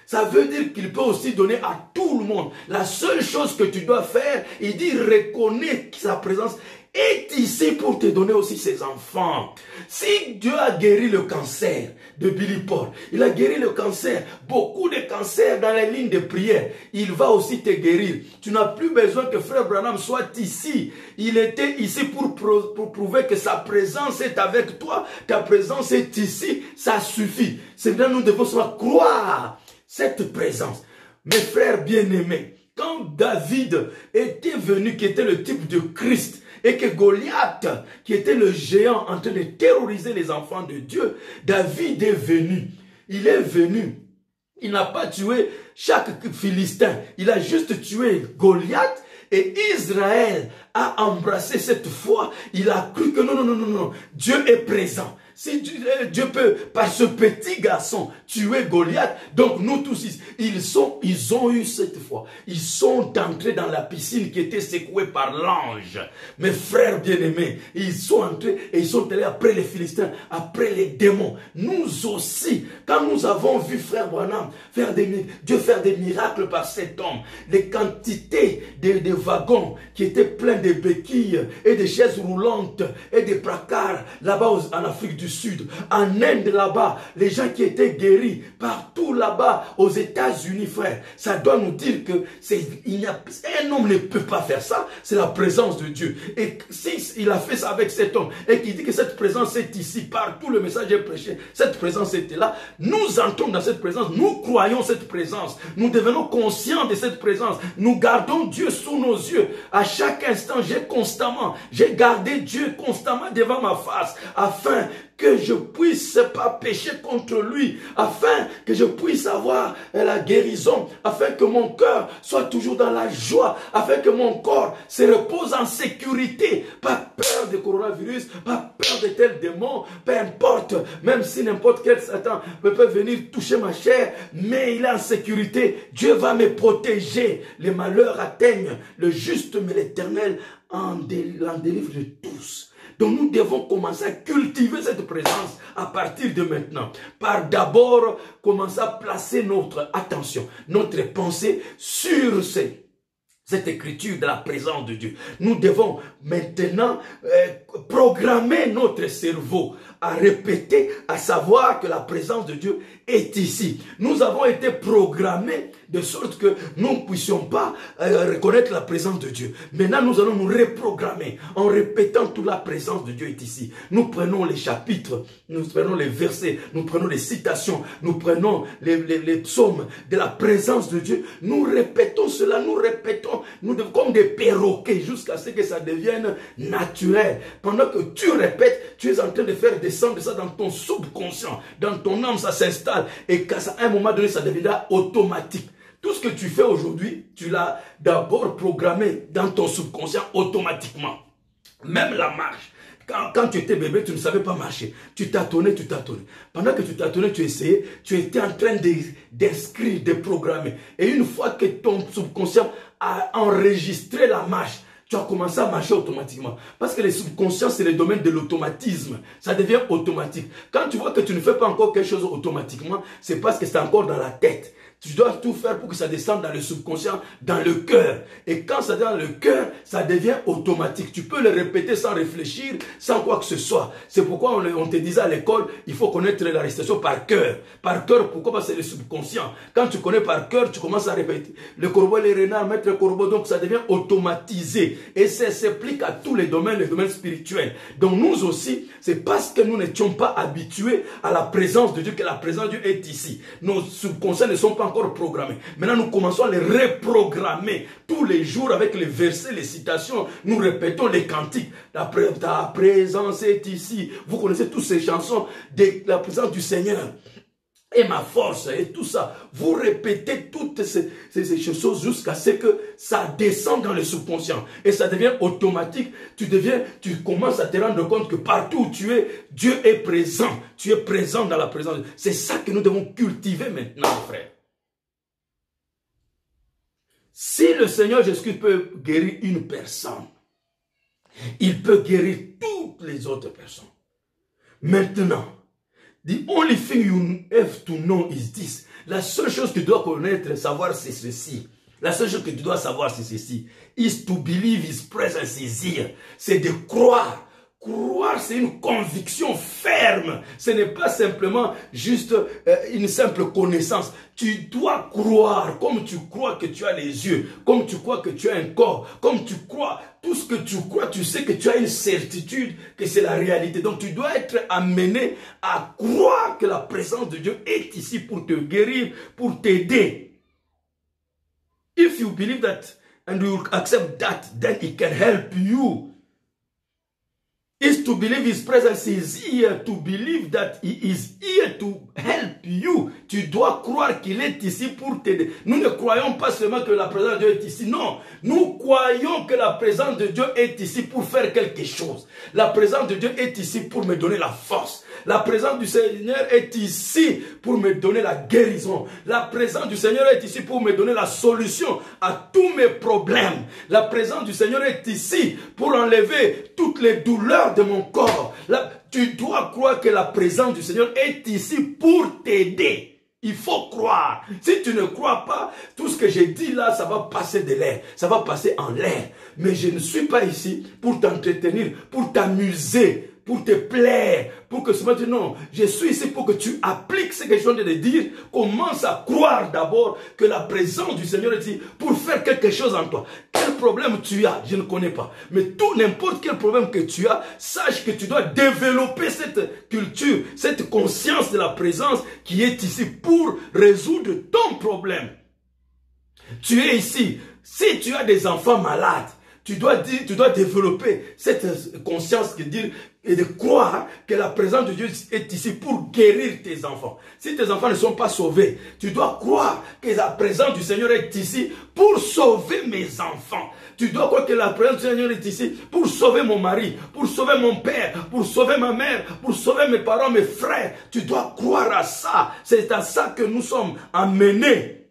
ça veut dire qu'il peut aussi donner à tout le monde. La seule chose que tu dois faire, il dit, reconnais sa présence est ici pour te donner aussi ses enfants. Si Dieu a guéri le cancer de Billy Paul, il a guéri le cancer, beaucoup de cancers dans les lignes de prière, il va aussi te guérir. Tu n'as plus besoin que Frère Branham soit ici. Il était ici pour prouver que sa présence est avec toi. Ta présence est ici, ça suffit. C'est là nous devons seulement croire cette présence. Mes frères bien-aimés, quand David était venu, qui était le type de Christ, et que Goliath, qui était le géant en train de terroriser les enfants de Dieu, David est venu. Il est venu. Il n'a pas tué chaque Philistin. Il a juste tué Goliath. Et Israël a embrassé cette foi. Il a cru que non, Dieu est présent. Si Dieu peut, par ce petit garçon, tuer Goliath, donc nous tous, ils ont eu cette foi. Ils sont entrés dans la piscine qui était secouée par l'ange. Mes frères bien-aimés, ils sont entrés et ils sont allés après les Philistins, après les démons. Nous aussi, quand nous avons vu Frère Branham Dieu faire des miracles par cet homme, des quantités de wagons qui étaient pleins de béquilles et de chaises roulantes et de placards là-bas en Afrique du Sud, en Inde là-bas, les gens qui étaient guéris partout là-bas aux États-Unis, frère, ça doit nous dire que un homme ne peut pas faire ça, c'est la présence de Dieu. Et si il a fait ça avec cet homme et qu'il dit que cette présence est ici, partout le message est prêché, cette présence était là, nous entrons dans cette présence, nous croyons cette présence, nous devenons conscients de cette présence, nous gardons Dieu sous nos yeux. À chaque instant, j'ai gardé Dieu constamment devant ma face afin que je puisse pas pécher contre lui, afin que je puisse avoir la guérison, afin que mon cœur soit toujours dans la joie, afin que mon corps se repose en sécurité, pas peur de coronavirus, pas peur de tel démon, peu importe, même si n'importe quel Satan peut venir toucher ma chair, mais il est en sécurité, Dieu va me protéger, les malheurs atteignent le juste, mais l'Éternel en délivre de tous. Donc nous devons commencer à cultiver cette présence à partir de maintenant. Par d'abord commencer à placer notre attention, notre pensée sur cette écriture de la présence de Dieu. Nous devons maintenant programmer notre cerveau à répéter, à savoir que la présence de Dieu est ici. Nous avons été programmés de sorte que nous ne puissions pas reconnaître la présence de Dieu. Maintenant, nous allons nous reprogrammer en répétant toute la présence de Dieu est ici. Nous prenons les chapitres, nous prenons les versets, nous prenons les citations, nous prenons les psaumes de la présence de Dieu. Nous répétons cela, nous répétons, comme des perroquets jusqu'à ce que ça devienne naturel. Pendant que tu répètes, tu es en train de faire descendre ça dans ton subconscient, dans ton âme, ça s'installe et qu'à un moment donné, ça deviendra automatique. Tout ce que tu fais aujourd'hui, tu l'as d'abord programmé dans ton subconscient automatiquement. Même la marche. Quand tu étais bébé, tu ne savais pas marcher. Tu tâtonnais, tu tâtonnais. Pendant que tu tâtonnais, tu essayais, tu étais en train d'inscrire, de programmer. Et une fois que ton subconscient a enregistré la marche, tu as commencé à marcher automatiquement. Parce que le subconscient, c'est le domaine de l'automatisme. Ça devient automatique. Quand tu vois que tu ne fais pas encore quelque chose automatiquement, c'est parce que c'est encore dans la tête. Tu dois tout faire pour que ça descende dans le subconscient, dans le cœur. Et quand ça descend dans le cœur, ça devient automatique. Tu peux le répéter sans réfléchir, sans quoi que ce soit. C'est pourquoi on te disait à l'école, il faut connaître la récitation par cœur. Par cœur, pourquoi? Parce que c'est le subconscient. Quand tu connais par cœur, tu commences à répéter. Le corbeau, les renards, mettre le corbeau, donc ça devient automatisé. Et ça s'applique à tous les domaines spirituels. Donc nous aussi, c'est parce que nous n'étions pas habitués à la présence de Dieu que la présence de Dieu est ici. Nos subconscients ne sont pas encore programmés. Maintenant, nous commençons à les reprogrammer tous les jours avec les versets, les citations. Nous répétons les cantiques. Ta présence est ici. Vous connaissez toutes ces chansons de la présence du Seigneur. Et ma force et tout ça. Vous répétez toutes ces choses jusqu'à ce que ça descende dans le subconscient. Et ça devient automatique. Tu commences à te rendre compte que partout où tu es, Dieu est présent. Tu es présent dans la présence. C'est ça que nous devons cultiver maintenant, frère. Si le Seigneur Jésus peut guérir une personne, il peut guérir toutes les autres personnes. Maintenant, the only thing you have to know is this. La seule chose que tu dois connaître, savoir, c'est ceci. La seule chose que tu dois savoir, c'est ceci. Is to believe His presence is here. C'est de croire. Croire, c'est une conviction ferme. Ce n'est pas simplement juste une simple connaissance. Tu dois croire, comme tu crois que tu as les yeux, comme tu crois que tu as un corps, comme tu crois, tout ce que tu crois, tu sais que tu as une certitude que c'est la réalité. Donc tu dois être amené à croire que la présence de Dieu est ici pour te guérir, pour t'aider. If you believe that and you accept that, then He can help you. Is to believe His presence is here, to believe that He is here to help you. Tu dois croire qu'il est ici pour t'aider. Nous ne croyons pas seulement que la présence de Dieu est ici. Non, nous croyons que la présence de Dieu est ici pour faire quelque chose. La présence de Dieu est ici pour me donner la force. La présence du Seigneur est ici pour me donner la guérison. La présence du Seigneur est ici pour me donner la solution à tous mes problèmes. La présence du Seigneur est ici pour enlever toutes les douleurs de mon corps. Tu dois croire que la présence du Seigneur est ici pour t'aider. Il faut croire. Si tu ne crois pas, tout ce que j'ai dit là, ça va passer de l'air. Ça va passer en l'air. Mais je ne suis pas ici pour t'entretenir, pour t'amuser, pour te plaire, pour que ce matin, non, je suis ici pour que tu appliques ce que je viens de dire. Commence à croire d'abord que la présence du Seigneur est ici pour faire quelque chose en toi. Quel problème tu as, je ne connais pas. Mais n'importe quel problème que tu as, sache que tu dois développer cette culture, cette conscience de la présence qui est ici pour résoudre ton problème. Tu es ici. Si tu as des enfants malades, tu dois développer cette conscience de dire et de croire que la présence de Dieu est ici pour guérir tes enfants. Si tes enfants ne sont pas sauvés, tu dois croire que la présence du Seigneur est ici pour sauver mes enfants. Tu dois croire que la présence du Seigneur est ici pour sauver mon mari, pour sauver mon père, pour sauver ma mère, pour sauver mes parents, mes frères. Tu dois croire à ça. C'est à ça que nous sommes amenés.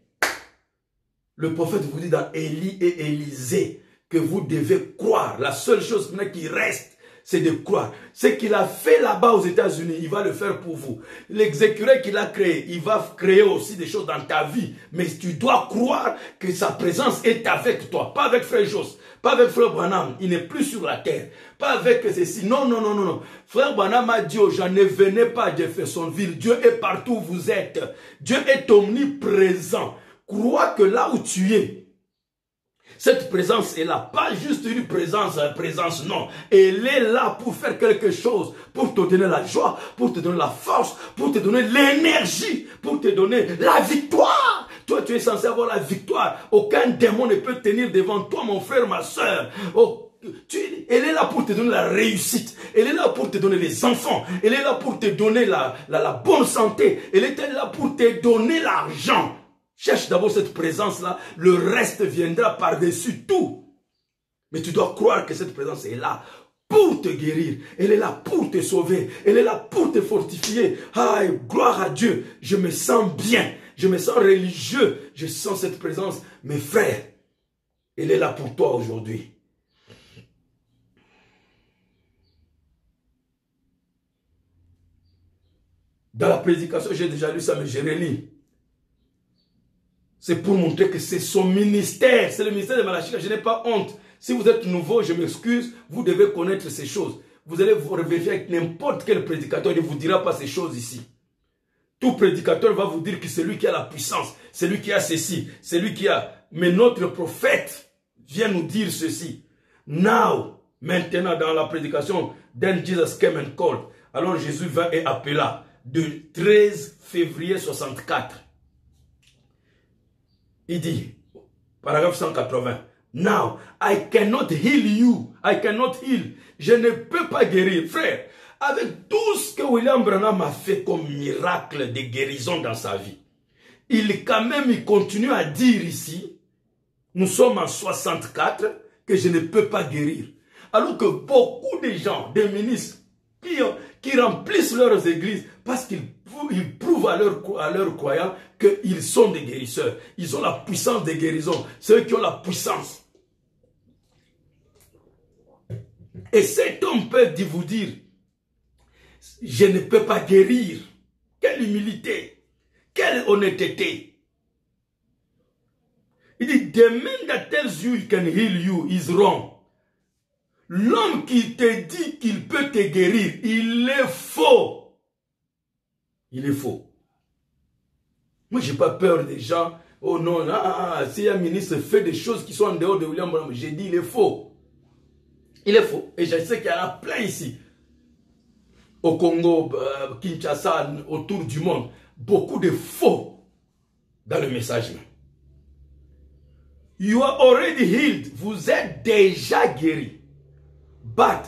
Le prophète vous dit dans Élie et Élisée que vous devez croire. La seule chose qui reste, c'est de croire. Ce qu'il a fait là-bas aux États-Unis, il va le faire pour vous. L'exécuteur qu'il a créé, il va créer aussi des choses dans ta vie. Mais tu dois croire que sa présence est avec toi. Pas avec Frère Jos, pas avec Frère Branham. Il n'est plus sur la terre. Pas avec ceci. Non, non, non, non, non. Frère Branham a dit aux gens, ne venez pas à Jeffersonville. Dieu est partout où vous êtes. Dieu est omniprésent. Crois que là où tu es, cette présence est là, pas juste une présence, non. Elle est là pour faire quelque chose, pour te donner la joie, pour te donner la force, pour te donner l'énergie, pour te donner la victoire. Toi, tu es censé avoir la victoire. Aucun démon ne peut tenir devant toi, mon frère, ma soeur. Oh, elle est là pour te donner la réussite. Elle est là pour te donner les enfants. Elle est là pour te donner la bonne santé. Elle est là pour te donner l'argent. Cherche d'abord cette présence-là, le reste viendra par-dessus tout. Mais tu dois croire que cette présence est là pour te guérir. Elle est là pour te sauver. Elle est là pour te fortifier. Ah, gloire à Dieu. Je me sens bien. Je me sens religieux. Je sens cette présence. Mes frères, elle est là pour toi aujourd'hui. Dans la prédication, j'ai déjà lu ça, mais je relis. C'est pour montrer que c'est son ministère. C'est le ministère de Malachie. Je n'ai pas honte. Si vous êtes nouveau, je m'excuse. Vous devez connaître ces choses. Vous allez vous vérifier avec n'importe quel prédicateur. Il ne vous dira pas ces choses ici. Tout prédicateur va vous dire que c'est lui qui a la puissance. C'est lui qui a ceci. C'est lui qui a... Mais notre prophète vient nous dire ceci. Now, maintenant dans la prédication, then Jesus came and called. Alors Jésus vint et appela. De 13 février 64. Il dit, paragraphe 180, now, I cannot heal you. I cannot heal. Je ne peux pas guérir. Frère, avec tout ce que William Branham a fait comme miracle de guérison dans sa vie, il continue à dire ici, nous sommes en 64, que je ne peux pas guérir. Alors que beaucoup de gens, des ministres, qui remplissent leurs églises parce qu'ils prouvent à leurs croyants qu'ils sont des guérisseurs. Ils ont la puissance des guérisons. C'est eux qui ont la puissance. Et cet homme peut vous dire, je ne peux pas guérir. Quelle humilité, quelle honnêteté. Il dit, the man that tells you he can heal you is wrong. L'homme qui te dit qu'il peut te guérir, il est faux. Il est faux. Moi, je n'ai pas peur des gens. Oh non, si un ministre fait des choses qui sont en dehors de William Branham, j'ai dit il est faux. Il est faux. Et je sais qu'il y en a plein ici. Au Congo, Kinshasa, autour du monde. Beaucoup de faux dans le message. You are already healed. Vous êtes déjà guéri.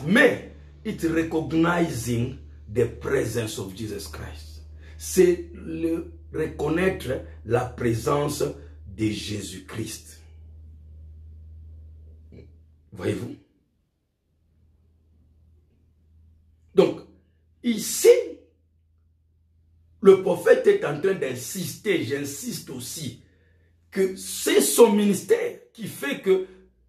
Mais it's recognizing the presence of Jesus Christ. C'est reconnaître la présence de Jésus-Christ. Voyez-vous? Donc, ici, le prophète est en train d'insister, j'insiste aussi, que c'est son ministère qui fait que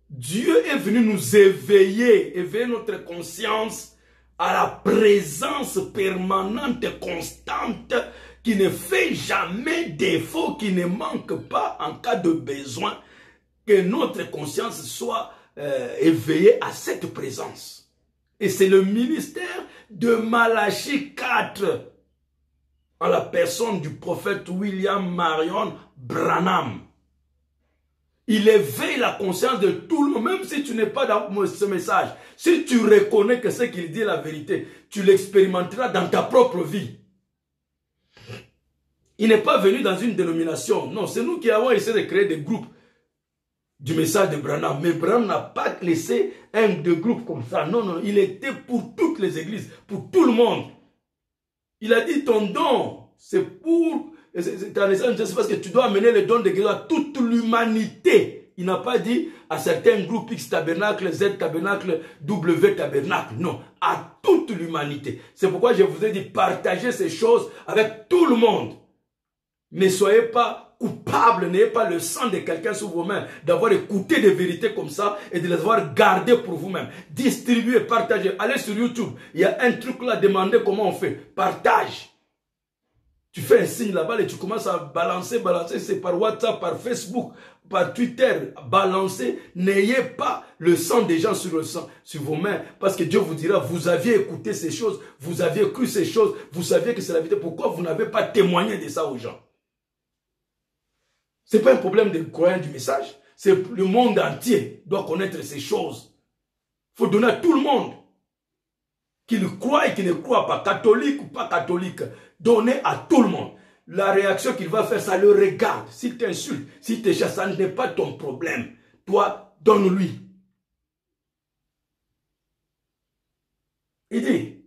Dieu est venu nous éveiller notre conscience à la présence permanente, constante, qui ne fait jamais défaut, qui ne manque pas en cas de besoin, que notre conscience soit éveillée à cette présence. Et c'est le ministère de Malachie 4, en la personne du prophète William Marion Branham. Il éveille la conscience de tout le monde, même si tu n'es pas dans ce message. Si tu reconnais que ce qu'il dit est la vérité, tu l'expérimenteras dans ta propre vie. Il n'est pas venu dans une dénomination. Non, c'est nous qui avons essayé de créer des groupes. du message de Branham. Mais Branham n'a pas laissé un de groupe comme ça. Non, non, il était pour toutes les églises, pour tout le monde. Il a dit ton don, c'est pour... C'est parce que tu dois amener le don de Dieu à toute l'humanité. Il n'a pas dit à certains groupes X tabernacle, Z tabernacle, W tabernacle. Non, à toute l'humanité. C'est pourquoi je vous ai dit partagez ces choses avec tout le monde. Ne soyez pas coupable, n'ayez pas le sang de quelqu'un sur vos mains, d'avoir écouté des vérités comme ça et de les avoir gardées pour vous-même. Distribuez, partagez. Allez sur YouTube, il y a un truc là, demandez comment on fait. Partage. Tu fais un signe là-bas et tu commences à balancer, c'est par WhatsApp, par Facebook, par Twitter, balancer. N'ayez pas le sang des gens sur vos mains, parce que Dieu vous dira, vous aviez écouté ces choses, vous aviez cru ces choses, vous saviez que c'est la vérité. Pourquoi vous n'avez pas témoigné de ça aux gens? Ce n'est pas un problème de croyance du message. C'est le monde entier doit connaître ces choses. Il faut donner à tout le monde. Qu'il croit et qu'il ne croit pas, catholique ou pas catholique. Donnez à tout le monde. La réaction qu'il va faire, ça le regarde. S'il t'insulte, s'il te chasse, ça n'est pas ton problème. Toi, donne-lui. Il dit,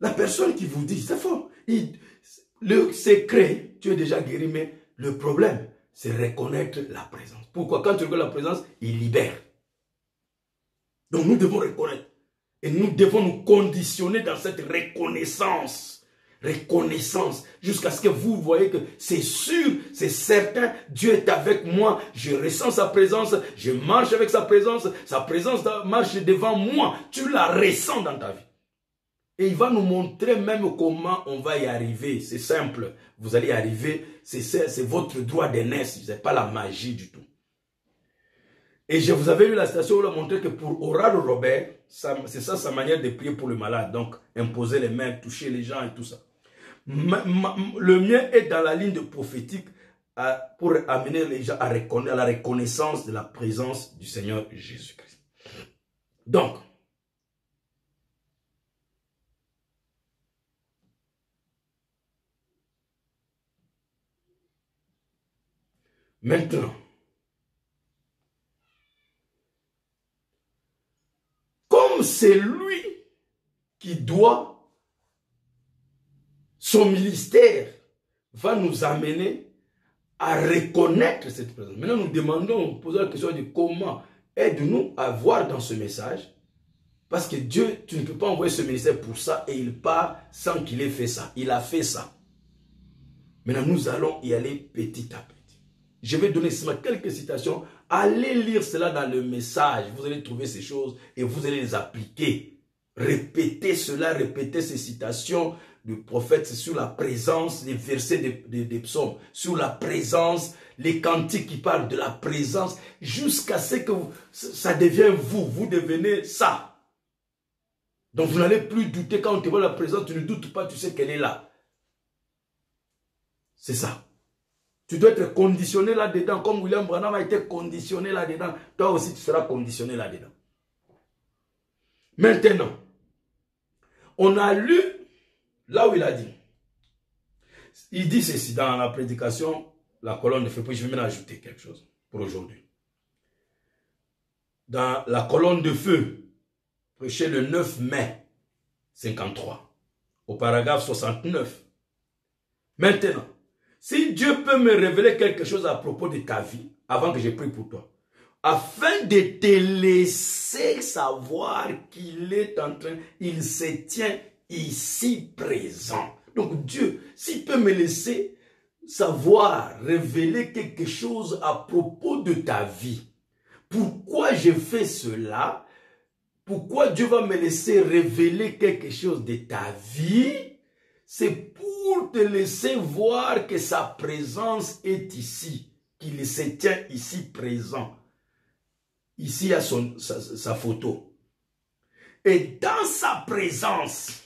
la personne qui vous dit, c'est faux. Le secret, tu es déjà guéri, mais le problème, c'est reconnaître la présence. Pourquoi? Quand tu reconnais la présence, il libère. Donc nous devons reconnaître. Et nous devons nous conditionner dans cette reconnaissance. Reconnaissance. Jusqu'à ce que vous voyez que c'est sûr, c'est certain, Dieu est avec moi. Je ressens sa présence. Je marche avec sa présence marche devant moi. Tu la ressens dans ta vie. Et il va nous montrer même comment on va y arriver. C'est simple. Vous allez y arriver. C'est votre droit d'aînesse. Ce n'est pas la magie du tout. Et je vous avais eu la citation où il a montré que pour Oral Robert, c'est ça sa manière de prier pour le malade. Donc, imposer les mains, toucher les gens et tout ça. Le mien est dans la ligne de prophétique pour amener les gens à la reconnaissance de la présence du Seigneur Jésus-Christ. Donc, maintenant, comme c'est lui qui doit, son ministère va nous amener à reconnaître cette présence. Maintenant, nous demandons, posons la question de comment aide-nous à voir dans ce message. Parce que Dieu, tu ne peux pas envoyer ce ministère pour ça et il part sans qu'il ait fait ça. Il a fait ça. Maintenant, nous allons y aller petit à petit. Je vais donner seulement quelques citations. Allez lire cela dans le message. Vous allez trouver ces choses et vous allez les appliquer. Répétez cela, répétez ces citations du prophète sur la présence, les versets des psaumes, sur la présence, les cantiques qui parlent de la présence, jusqu'à ce que ça devienne vous. Vous devenez ça. Donc vous n'allez plus douter quand on te voit la présence, tu ne doutes pas, tu sais qu'elle est là. C'est ça. Tu dois être conditionné là-dedans, comme William Branham a été conditionné là-dedans. Toi aussi, tu seras conditionné là-dedans. Maintenant, on a lu là où il a dit. Il dit ceci dans la prédication, la colonne de feu. Puis je vais même ajouter quelque chose pour aujourd'hui. Dans la colonne de feu, prêché le 9 mai 53, au paragraphe 69. Maintenant, si Dieu peut me révéler quelque chose à propos de ta vie, avant que je prie pour toi, afin de te laisser savoir qu'il est en train, il se tient ici présent. Donc Dieu, s'il peut me laisser savoir, révéler quelque chose à propos de ta vie, pourquoi je fais cela? Pourquoi Dieu va me laisser révéler quelque chose de ta vie? C'est pour te laisser voir que sa présence est ici, qu'il se tient ici présent. Ici, il y a sa photo. Et dans sa présence,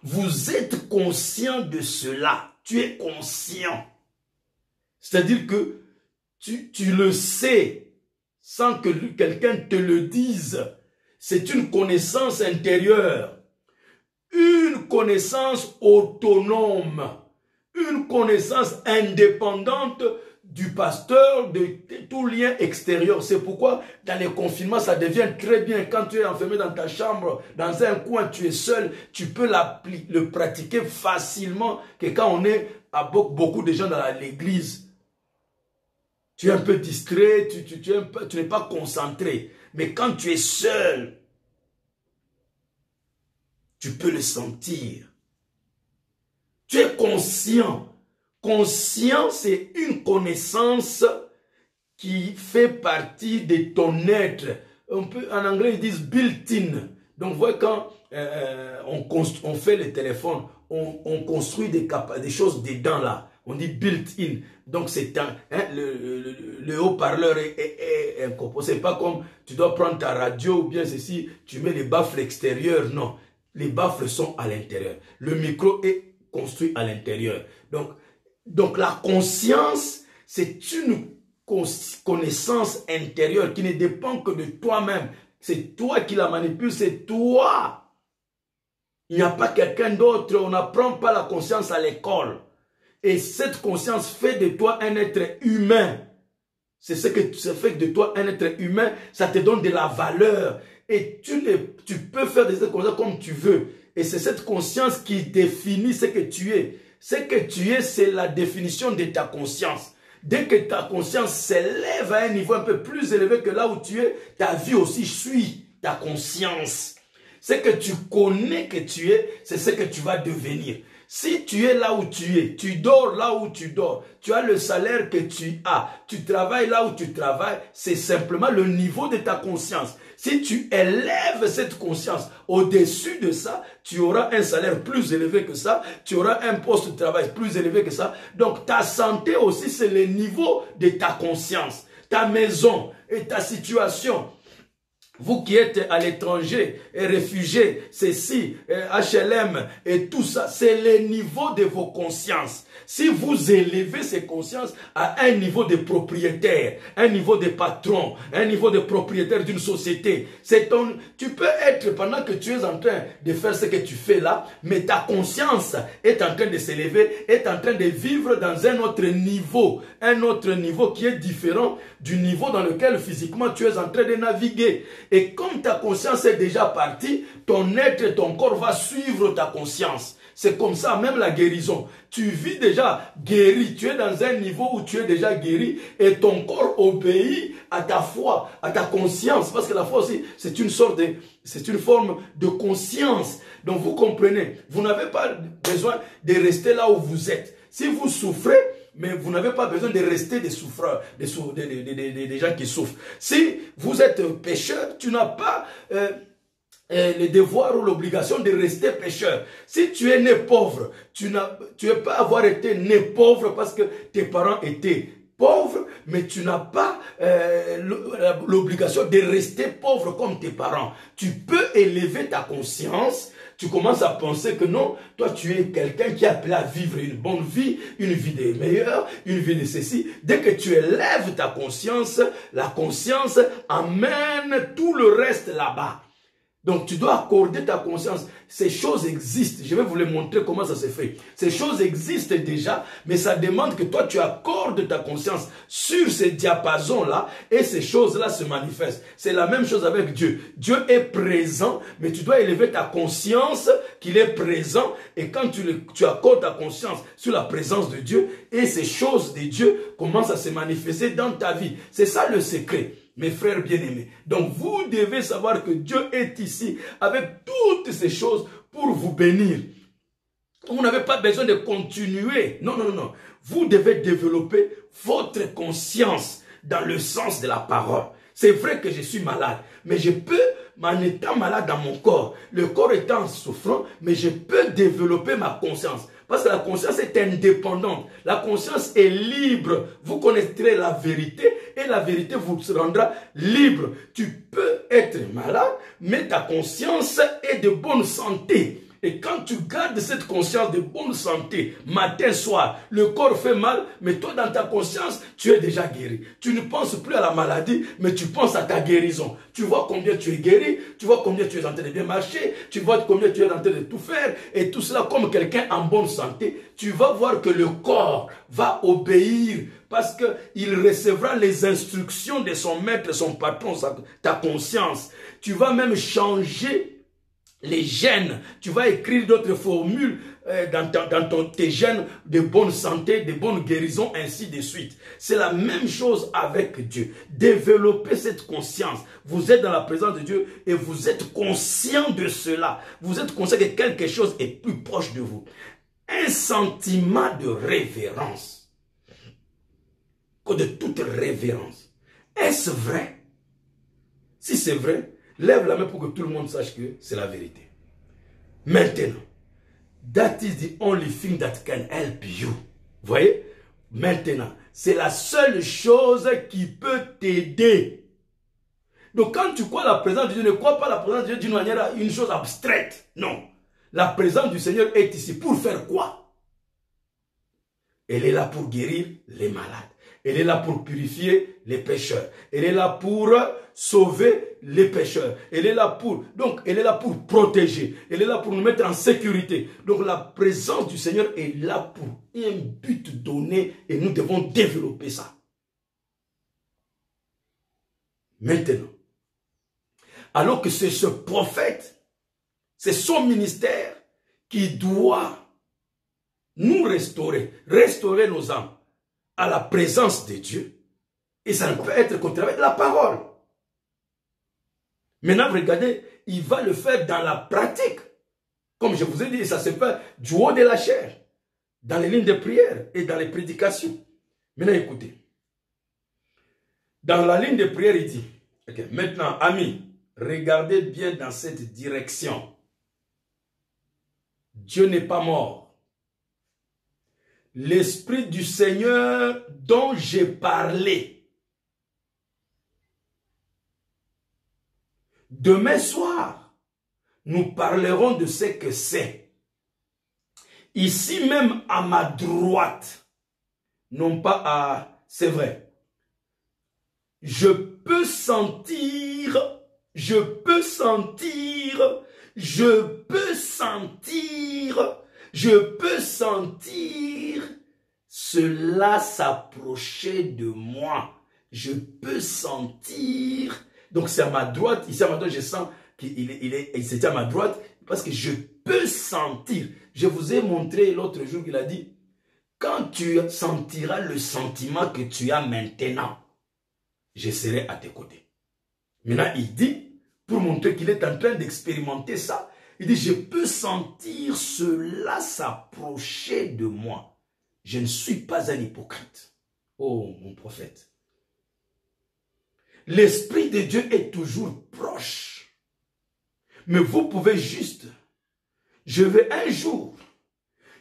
vous êtes conscient de cela. Tu es conscient. C'est-à-dire que tu le sais sans que quelqu'un te le dise. C'est une connaissance intérieure. Une connaissance autonome, une connaissance indépendante du pasteur, de tout lien extérieur. C'est pourquoi dans les confinements, ça devient très bien. Quand tu es enfermé dans ta chambre, dans un coin, tu es seul, tu peux le pratiquer facilement que quand on est avec beaucoup de gens dans l'église. Tu es un peu distrait, tu n'es pas concentré. Mais quand tu es seul, tu peux le sentir. Tu es conscient. Conscient, c'est une connaissance qui fait partie de ton être. En anglais, ils disent built-in. Donc, vous voyez, quand on fait le téléphone, on construit des choses dedans là. On dit built-in. Donc, c'est le haut-parleur est incorporé. C'est pas comme tu dois prendre ta radio ou bien ceci, tu mets les baffles extérieurs. Non, les baffles sont à l'intérieur. Le micro est construit à l'intérieur. Donc la conscience, c'est une connaissance intérieure qui ne dépend que de toi-même. C'est toi qui la manipules, c'est toi. Il n'y a pas quelqu'un d'autre. On n'apprend pas la conscience à l'école. Et cette conscience fait de toi un être humain. C'est ce que ça fait de toi un être humain. Ça te donne de la valeur. Et tu peux faire des choses comme tu veux. Et c'est cette conscience qui définit ce que tu es. Ce que tu es, c'est la définition de ta conscience. Dès que ta conscience s'élève à un niveau un peu plus élevé que là où tu es, ta vie aussi suit ta conscience. Ce que tu connais que tu es, c'est ce que tu vas devenir. Si tu es là où tu es, tu dors là où tu dors, tu as le salaire que tu as, tu travailles là où tu travailles, c'est simplement le niveau de ta conscience. Si tu élèves cette conscience au-dessus de ça, tu auras un salaire plus élevé que ça, tu auras un poste de travail plus élevé que ça. Donc ta santé aussi, c'est le niveau de ta conscience. Ta maison et ta situation. Vous qui êtes à l'étranger et réfugiés, ceci, HLM et tout ça, c'est le niveau de vos consciences. Si vous élevez ces consciences à un niveau de propriétaire, un niveau de patron, un niveau de propriétaire d'une société, tu peux être, pendant que tu es en train de faire ce que tu fais là, mais ta conscience est en train de s'élever, est en train de vivre dans un autre niveau qui est différent du niveau dans lequel physiquement tu es en train de naviguer. Et comme ta conscience est déjà partie, ton être, ton corps va suivre ta conscience. C'est comme ça, même la guérison. Tu vis déjà guéri, tu es dans un niveau où tu es déjà guéri et ton corps obéit à ta foi, à ta conscience. Parce que la foi aussi, c'est une forme de conscience. Donc vous comprenez, vous n'avez pas besoin de rester là où vous êtes. Si vous souffrez, mais vous n'avez pas besoin de rester des souffreurs, des gens qui souffrent. Si vous êtes pécheur, tu n'as pas le devoir ou l'obligation de rester pécheur. Si tu es né pauvre, tu ne peux pas avoir été né pauvre parce que tes parents étaient pauvres, mais tu n'as pas l'obligation de rester pauvre comme tes parents. Tu peux élever ta conscience. Tu commences à penser que non, toi tu es quelqu'un qui est appelé à vivre une bonne vie, une vie de meilleure, une vie de ceci. Dès que tu élèves ta conscience, la conscience amène tout le reste là-bas. Donc tu dois accorder ta conscience. Ces choses existent. Je vais vous les montrer comment ça se fait. Ces choses existent déjà, mais ça demande que toi tu accordes ta conscience sur ces diapasons-là et ces choses-là se manifestent. C'est la même chose avec Dieu. Dieu est présent, mais tu dois élever ta conscience qu'il est présent et quand tu accordes ta conscience sur la présence de Dieu et ces choses de Dieu commencent à se manifester dans ta vie. C'est ça le secret. Mes frères bien-aimés, donc vous devez savoir que Dieu est ici avec toutes ces choses pour vous bénir. Vous n'avez pas besoin de continuer. Non, non, non. Vous devez développer votre conscience dans le sens de la parole. C'est vrai que je suis malade, mais je peux, en étant malade dans mon corps, le corps étant souffrant, mais je peux développer ma conscience. Parce que la conscience est indépendante. La conscience est libre. Vous connaîtrez la vérité et la vérité vous rendra libre. Tu peux être malade, mais ta conscience est de bonne santé. Et quand tu gardes cette conscience de bonne santé, matin, soir, le corps fait mal, mais toi dans ta conscience, tu es déjà guéri. Tu ne penses plus à la maladie, mais tu penses à ta guérison. Tu vois combien tu es guéri, tu vois combien tu es en train de bien marcher, tu vois combien tu es en train de tout faire, et tout cela comme quelqu'un en bonne santé, tu vas voir que le corps va obéir parce qu'il recevra les instructions de son maître, son patron, ta conscience. Tu vas même changer les gènes, tu vas écrire d'autres formules dans tes gènes de bonne santé, de bonne guérison, ainsi de suite. C'est la même chose avec Dieu. Développez cette conscience. Vous êtes dans la présence de Dieu et vous êtes conscient de cela. Vous êtes conscient que quelque chose est plus proche de vous. Un sentiment de révérence. De toute révérence. Est-ce vrai? Si c'est vrai, lève la main pour que tout le monde sache que c'est la vérité. Maintenant, that is the only thing that can help you. Voyez? Maintenant, c'est la seule chose qui peut t'aider. Donc quand tu crois la présence de Dieu, ne crois pas la présence de Dieu d'une manière, une chose abstraite. Non. La présence du Seigneur est ici. Pour faire quoi? Elle est là pour guérir les malades. Elle est là pour purifier les pécheurs. Elle est là pour sauver les pécheurs. Elle est là pour, donc, elle est là pour protéger. Elle est là pour nous mettre en sécurité. Donc, la présence du Seigneur est là pour un but donné et nous devons développer ça. Maintenant, alors que c'est ce prophète, c'est son ministère qui doit nous restaurer nos âmes à la présence de Dieu. Et ça ne peut être qu'au travers de la parole. Maintenant, regardez, il va le faire dans la pratique. Comme je vous ai dit, ça se fait du haut de la chair, dans les lignes de prière et dans les prédications. Maintenant, écoutez. Dans la ligne de prière, il dit, okay, maintenant, amis, regardez bien dans cette direction. Dieu n'est pas mort. L'Esprit du Seigneur dont j'ai parlé. Demain soir, nous parlerons de ce que c'est. Ici même à ma droite, non pas à... C'est vrai. Je peux sentir cela s'approcher de moi. Je peux sentir. Donc c'est à ma droite. Ici à ma droite, je sens qu'il c'était à ma droite parce que je peux sentir. Je vous ai montré l'autre jour qu'il a dit, quand tu sentiras le sentiment que tu as maintenant, je serai à tes côtés. Maintenant, il dit, pour montrer qu'il est en train d'expérimenter ça, il dit, je peux sentir cela s'approcher de moi. Je ne suis pas un hypocrite. Oh, mon prophète. L'Esprit de Dieu est toujours proche. Mais vous pouvez juste, je vais un jour,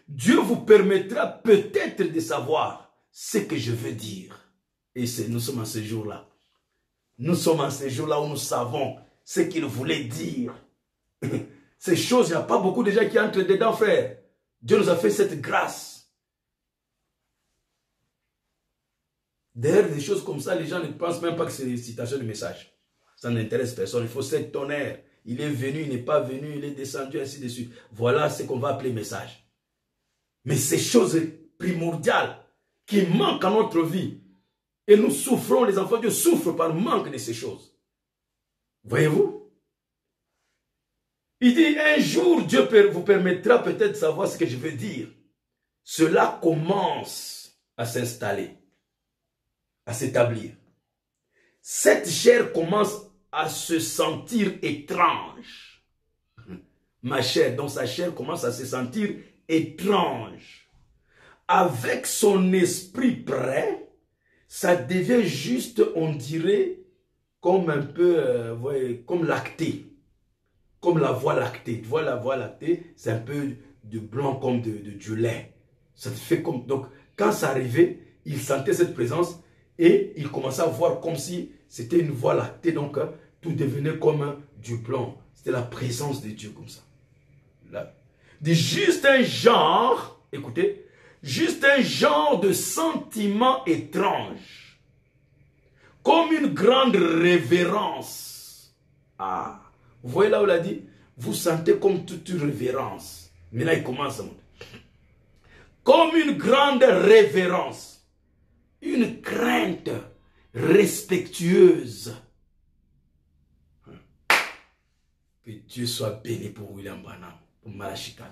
Dieu vous permettra peut-être de savoir ce que je veux dire. Et nous sommes à ce jour-là. Nous sommes à ce jour-là où nous savons ce qu'il voulait dire. Ces choses, il n'y a pas beaucoup de gens qui entrent dedans, frère. Dieu nous a fait cette grâce. Derrière des choses comme ça, les gens ne pensent même pas que c'est des citations de messages. Ça n'intéresse personne. Il faut cette tonnerre. Il est venu, il n'est pas venu, il est descendu, ainsi de suite. Voilà ce qu'on va appeler message. Mais ces choses primordiales qui manquent à notre vie, et nous souffrons, les enfants de Dieu souffrent par manque de ces choses. Voyez-vous? Il dit, un jour, Dieu vous permettra peut-être de savoir ce que je veux dire. Cela commence à s'installer, à s'établir. Cette chair commence à se sentir étrange. Ma chair, donc sa chair commence à se sentir étrange. Avec son esprit prêt, ça devient juste, on dirait, comme un peu, voyez, comme lacté. Comme la voie lactée. Tu vois, la voie lactée, c'est un peu de blanc comme du lait. Ça te fait comme... Donc, quand ça arrivait, il sentait cette présence et il commençait à voir comme si c'était une voie lactée. Donc, tout devenait comme du blanc. C'était la présence de Dieu comme ça. Là. dit juste un genre, écoutez, juste un genre de sentiment étrange, comme une grande révérence. Ah, vous voyez là où il a dit, vous sentez comme toute une révérence. Mais là il commence à monter. Comme une grande révérence, une crainte respectueuse. Que Dieu soit béni pour William Branham, pour Malachi 4.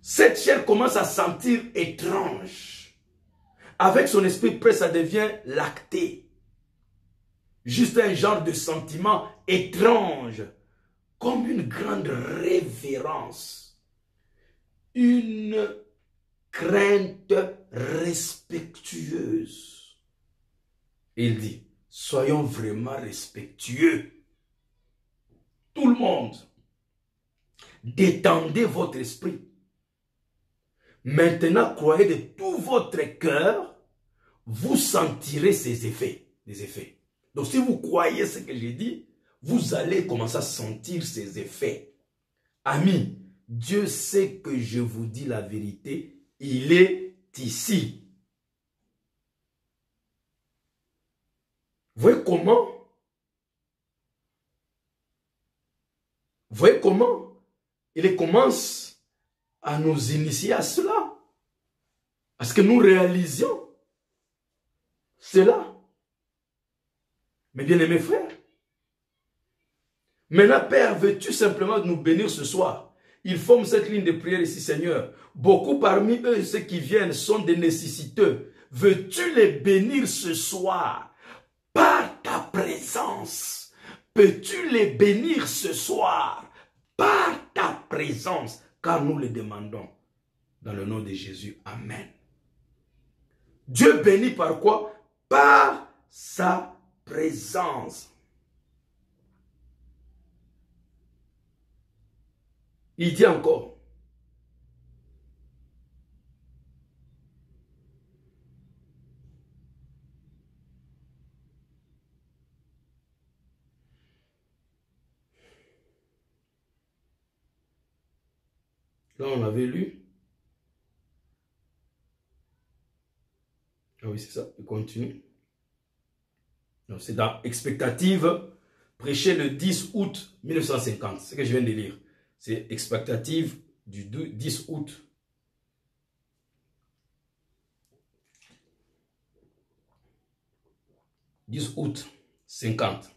Cette chair commence à sentir étrange. Avec son esprit prêt, ça devient lacté. Juste un genre de sentiment étrange, comme une grande révérence, une crainte respectueuse. Il dit, soyons vraiment respectueux. Tout le monde, détendez votre esprit. Maintenant, croyez de tout votre cœur, vous sentirez ces effets, des effets. Donc, si vous croyez ce que j'ai dit, vous allez commencer à sentir ces effets. Amis, Dieu sait que je vous dis la vérité, il est ici. Vous voyez comment? Vous voyez comment il commence à nous initier à cela? Parce que nous réalisions cela. Mes bien-aimés frères, maintenant, Père, veux-tu simplement nous bénir ce soir? Ils forment cette ligne de prière ici, Seigneur. Beaucoup parmi eux, ceux qui viennent, sont des nécessiteux. Veux-tu les bénir ce soir par ta présence? Peux-tu les bénir ce soir par ta présence? Car nous les demandons. Dans le nom de Jésus. Amen. Dieu bénit par quoi? Par sa présence. Il dit encore. Là, on avait lu. Ah oui, c'est ça. Il continue. C'est dans Expectative, prêché le 10 août 1950. C'est ce que je viens de lire. C'est Expectative du 10 août. « 10 août 50.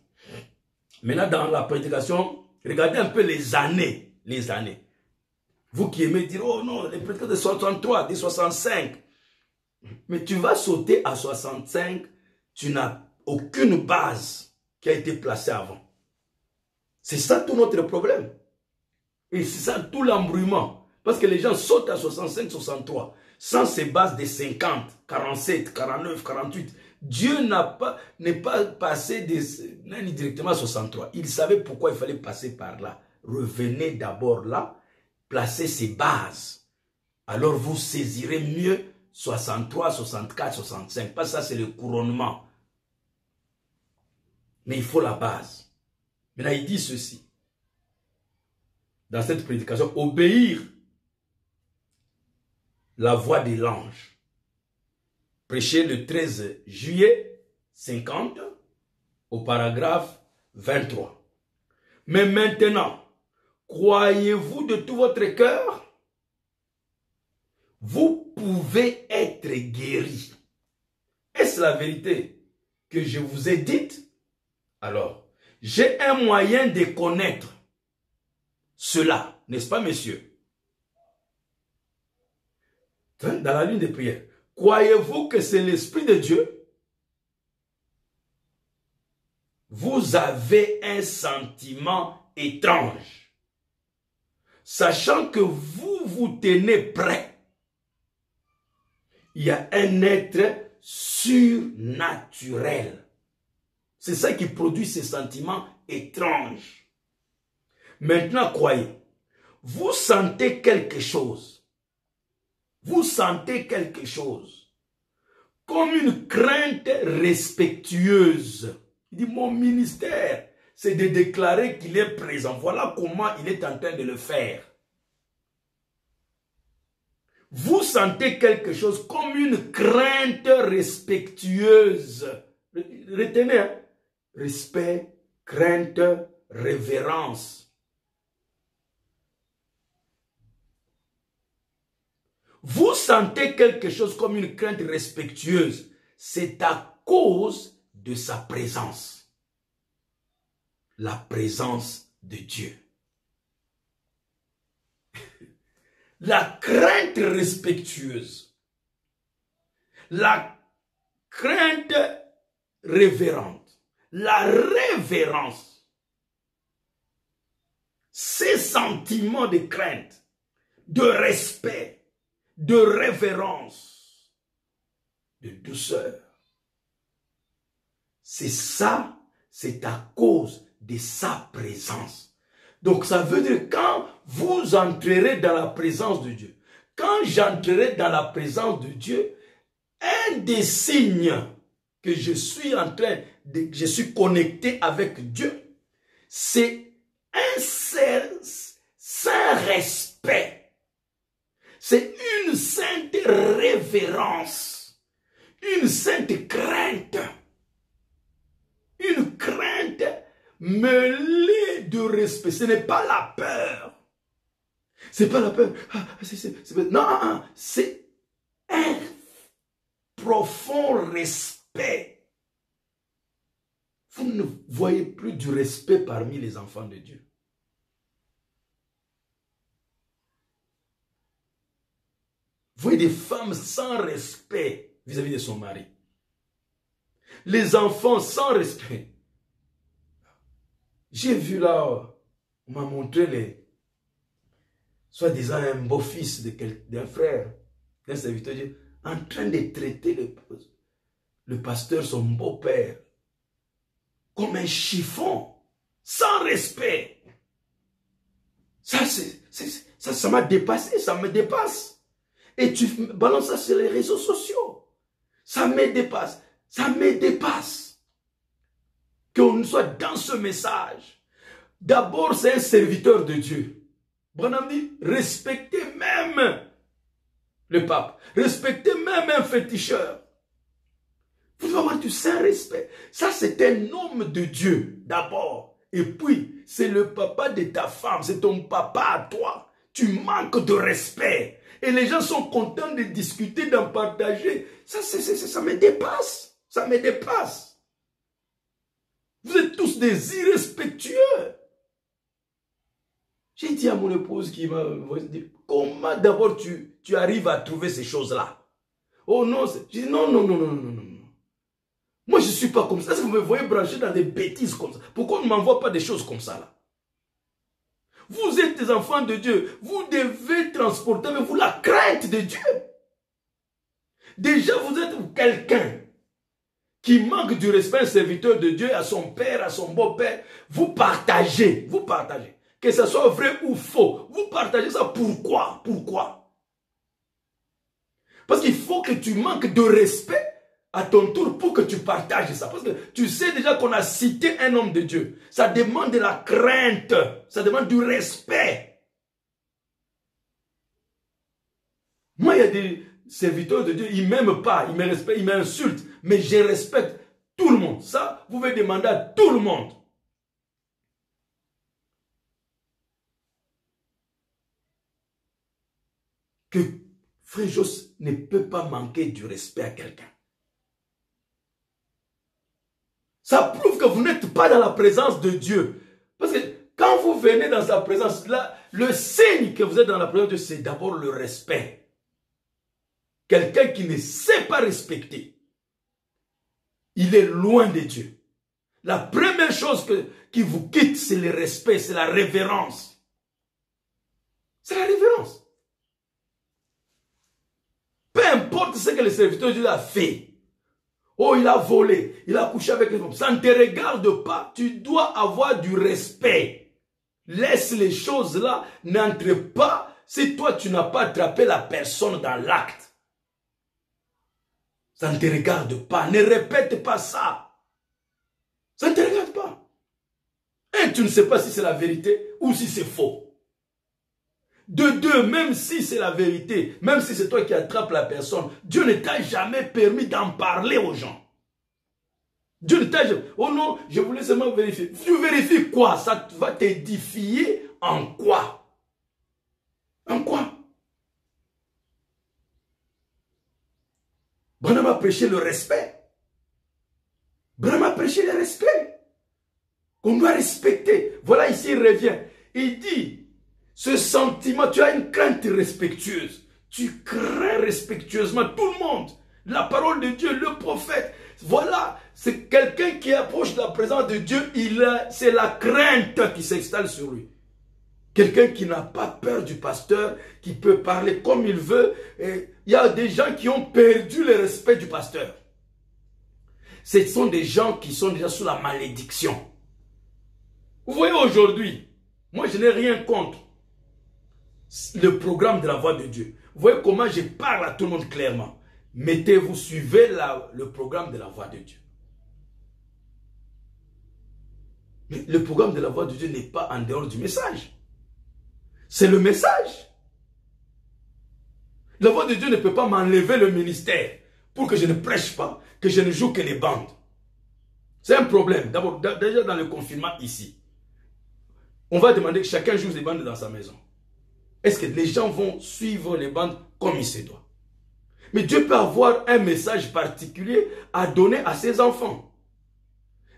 Maintenant, dans la prédication, regardez un peu les années. Les années. Vous qui aimez dire, oh non, les prédicateurs de 63, de 65. Mais tu vas sauter à 65, tu n'as aucune base qui a été placée avant. C'est ça tout notre problème. Et c'est ça tout l'embrouillement. Parce que les gens sautent à 65, 63, sans ces bases de 50, 47, 49, 48. Dieu n'est pas passé directement à 63. Il savait pourquoi il fallait passer par là. Revenez d'abord là, placez ces bases. Alors vous saisirez mieux 63, 64, 65. Parce que ça c'est le couronnement. Mais il faut la base. Maintenant il dit ceci. Dans cette prédication, obéir la voix de l'ange. Prêché le 13 juillet 50 au paragraphe 23. Mais maintenant, croyez-vous de tout votre cœur? Vous pouvez être guéri. Est-ce la vérité que je vous ai dite? Alors, j'ai un moyen de connaître cela, n'est-ce pas, messieurs? Dans la ligne de prière. Croyez-vous que c'est l'Esprit de Dieu? Vous avez un sentiment étrange. Sachant que vous vous tenez prêt. Il y a un être surnaturel. C'est ça qui produit ces sentiments étranges. Maintenant, croyez. Vous sentez quelque chose. Vous sentez quelque chose. Comme une crainte respectueuse. Il dit, mon ministère, c'est de déclarer qu'il est présent. Voilà comment il est en train de le faire. Vous sentez quelque chose comme une crainte respectueuse. Retenez, hein? Respect, crainte, révérence. Vous sentez quelque chose comme une crainte respectueuse. C'est à cause de sa présence. La présence de Dieu. La crainte respectueuse. La crainte révérente. La révérence. Ces sentiments de crainte, de respect, de révérence, de douceur. C'est ça, c'est à cause de sa présence. Donc ça veut dire quand vous entrerez dans la présence de Dieu, quand j'entrerai dans la présence de Dieu, un des signes que je suis je suis connecté avec Dieu, c'est un saint respect. C'est une sainte révérence, une sainte crainte, une crainte mêlée de respect. Ce n'est pas la peur. C'est pas la peur. Non, c'est un profond respect. Vous ne voyez plus du respect parmi les enfants de Dieu. Vous voyez des femmes sans respect vis-à-vis de son mari. Les enfants sans respect. J'ai vu là, on m'a montré soi-disant un beau-fils d'un frère, d'un serviteur de Dieu, en train de traiter le pasteur, son beau-père, comme un chiffon, sans respect. Ça m'a dépassé, ça me dépasse. Et tu balances ça sur les réseaux sociaux. Ça me dépasse. Ça me dépasse. Qu'on soit dans ce message. D'abord, c'est un serviteur de Dieu. Branham dit, respectez même le pape. Respectez même un féticheur. Vous devez avoir du saint respect. Ça, c'est un homme de Dieu, d'abord. Et puis, c'est le papa de ta femme. C'est ton papa à toi. Tu manques de respect. Et les gens sont contents de discuter, d'en partager. Ça me dépasse. Ça me dépasse. Vous êtes tous des irrespectueux. J'ai dit à mon épouse qui m'a dit, comment d'abord tu arrives à trouver ces choses-là? Oh non, j'ai dit non. Moi, je ne suis pas comme ça. Si vous me voyez brancher dans des bêtises comme ça, pourquoi on ne m'envoie pas des choses comme ça là? Vous êtes des enfants de Dieu. Vous devez transporter avec vous la crainte de Dieu. Déjà, vous êtes quelqu'un qui manque du respect, un serviteur de Dieu, à son père, à son beau-père. Vous partagez. Que ce soit vrai ou faux. Vous partagez ça. Pourquoi? Parce qu'il faut que tu manques de respect à ton tour pour que tu partages ça. Parce que tu sais déjà qu'on a cité un homme de Dieu. Ça demande de la crainte. Ça demande du respect. Moi, il y a des serviteurs de Dieu, ils ne m'aiment pas, ils me respectent, ils m'insultent. Mais je respecte tout le monde. Ça, vous pouvez demander à tout le monde. Que Frère Jos ne peut pas manquer du respect à quelqu'un. Ça prouve que vous n'êtes pas dans la présence de Dieu. Parce que quand vous venez dans sa présence, là, le signe que vous êtes dans la présence de Dieu, c'est d'abord le respect. Quelqu'un qui ne sait pas respecter, il est loin de Dieu. La première chose qui vous quitte, c'est le respect, c'est la révérence. C'est la révérence. Peu importe ce que le serviteur de Dieu a fait. Oh, il a volé, il a couché avec les femmes. Ça ne te regarde pas. Tu dois avoir du respect. Laisse les choses là, n'entre pas si toi tu n'as pas attrapé la personne dans l'acte. Ça ne te regarde pas. Ne répète pas ça. Ça ne te regarde pas. un, tu ne sais pas si c'est la vérité ou si c'est faux. De deux, même si c'est la vérité, même si c'est toi qui attrapes la personne, Dieu ne t'a jamais permis d'en parler aux gens. Dieu ne t'a jamais... Oh non, je voulais seulement vérifier. Tu vérifies quoi? Ça va t'édifier en quoi? En quoi? Branham a prêché le respect. Branham a prêché le respect. Qu'on doit respecter. Voilà, ici il revient. Il dit, ce sentiment, tu as une crainte respectueuse. Tu crains respectueusement tout le monde. La parole de Dieu, le prophète. Voilà, c'est quelqu'un qui approche de la présence de Dieu. C'est la crainte qui s'installe sur lui. Quelqu'un qui n'a pas peur du pasteur, qui peut parler comme il veut. Il y a des gens qui ont perdu le respect du pasteur. Ce sont des gens qui sont déjà sous la malédiction. Vous voyez aujourd'hui, moi je n'ai rien contre le programme de la voix de Dieu. Vous voyez comment je parle à tout le monde clairement. Mettez-vous, suivez le programme de la voix de Dieu. Mais le programme de la voix de Dieu n'est pas en dehors du message. C'est le message. La voix de Dieu ne peut pas m'enlever le ministère pour que je ne prêche pas, que je ne joue que les bandes. C'est un problème. D'abord, déjà dans le confinement ici, on va demander que chacun joue les bandes dans sa maison. Est-ce que les gens vont suivre les bandes comme il se doit? Mais Dieu peut avoir un message particulier à donner à ses enfants.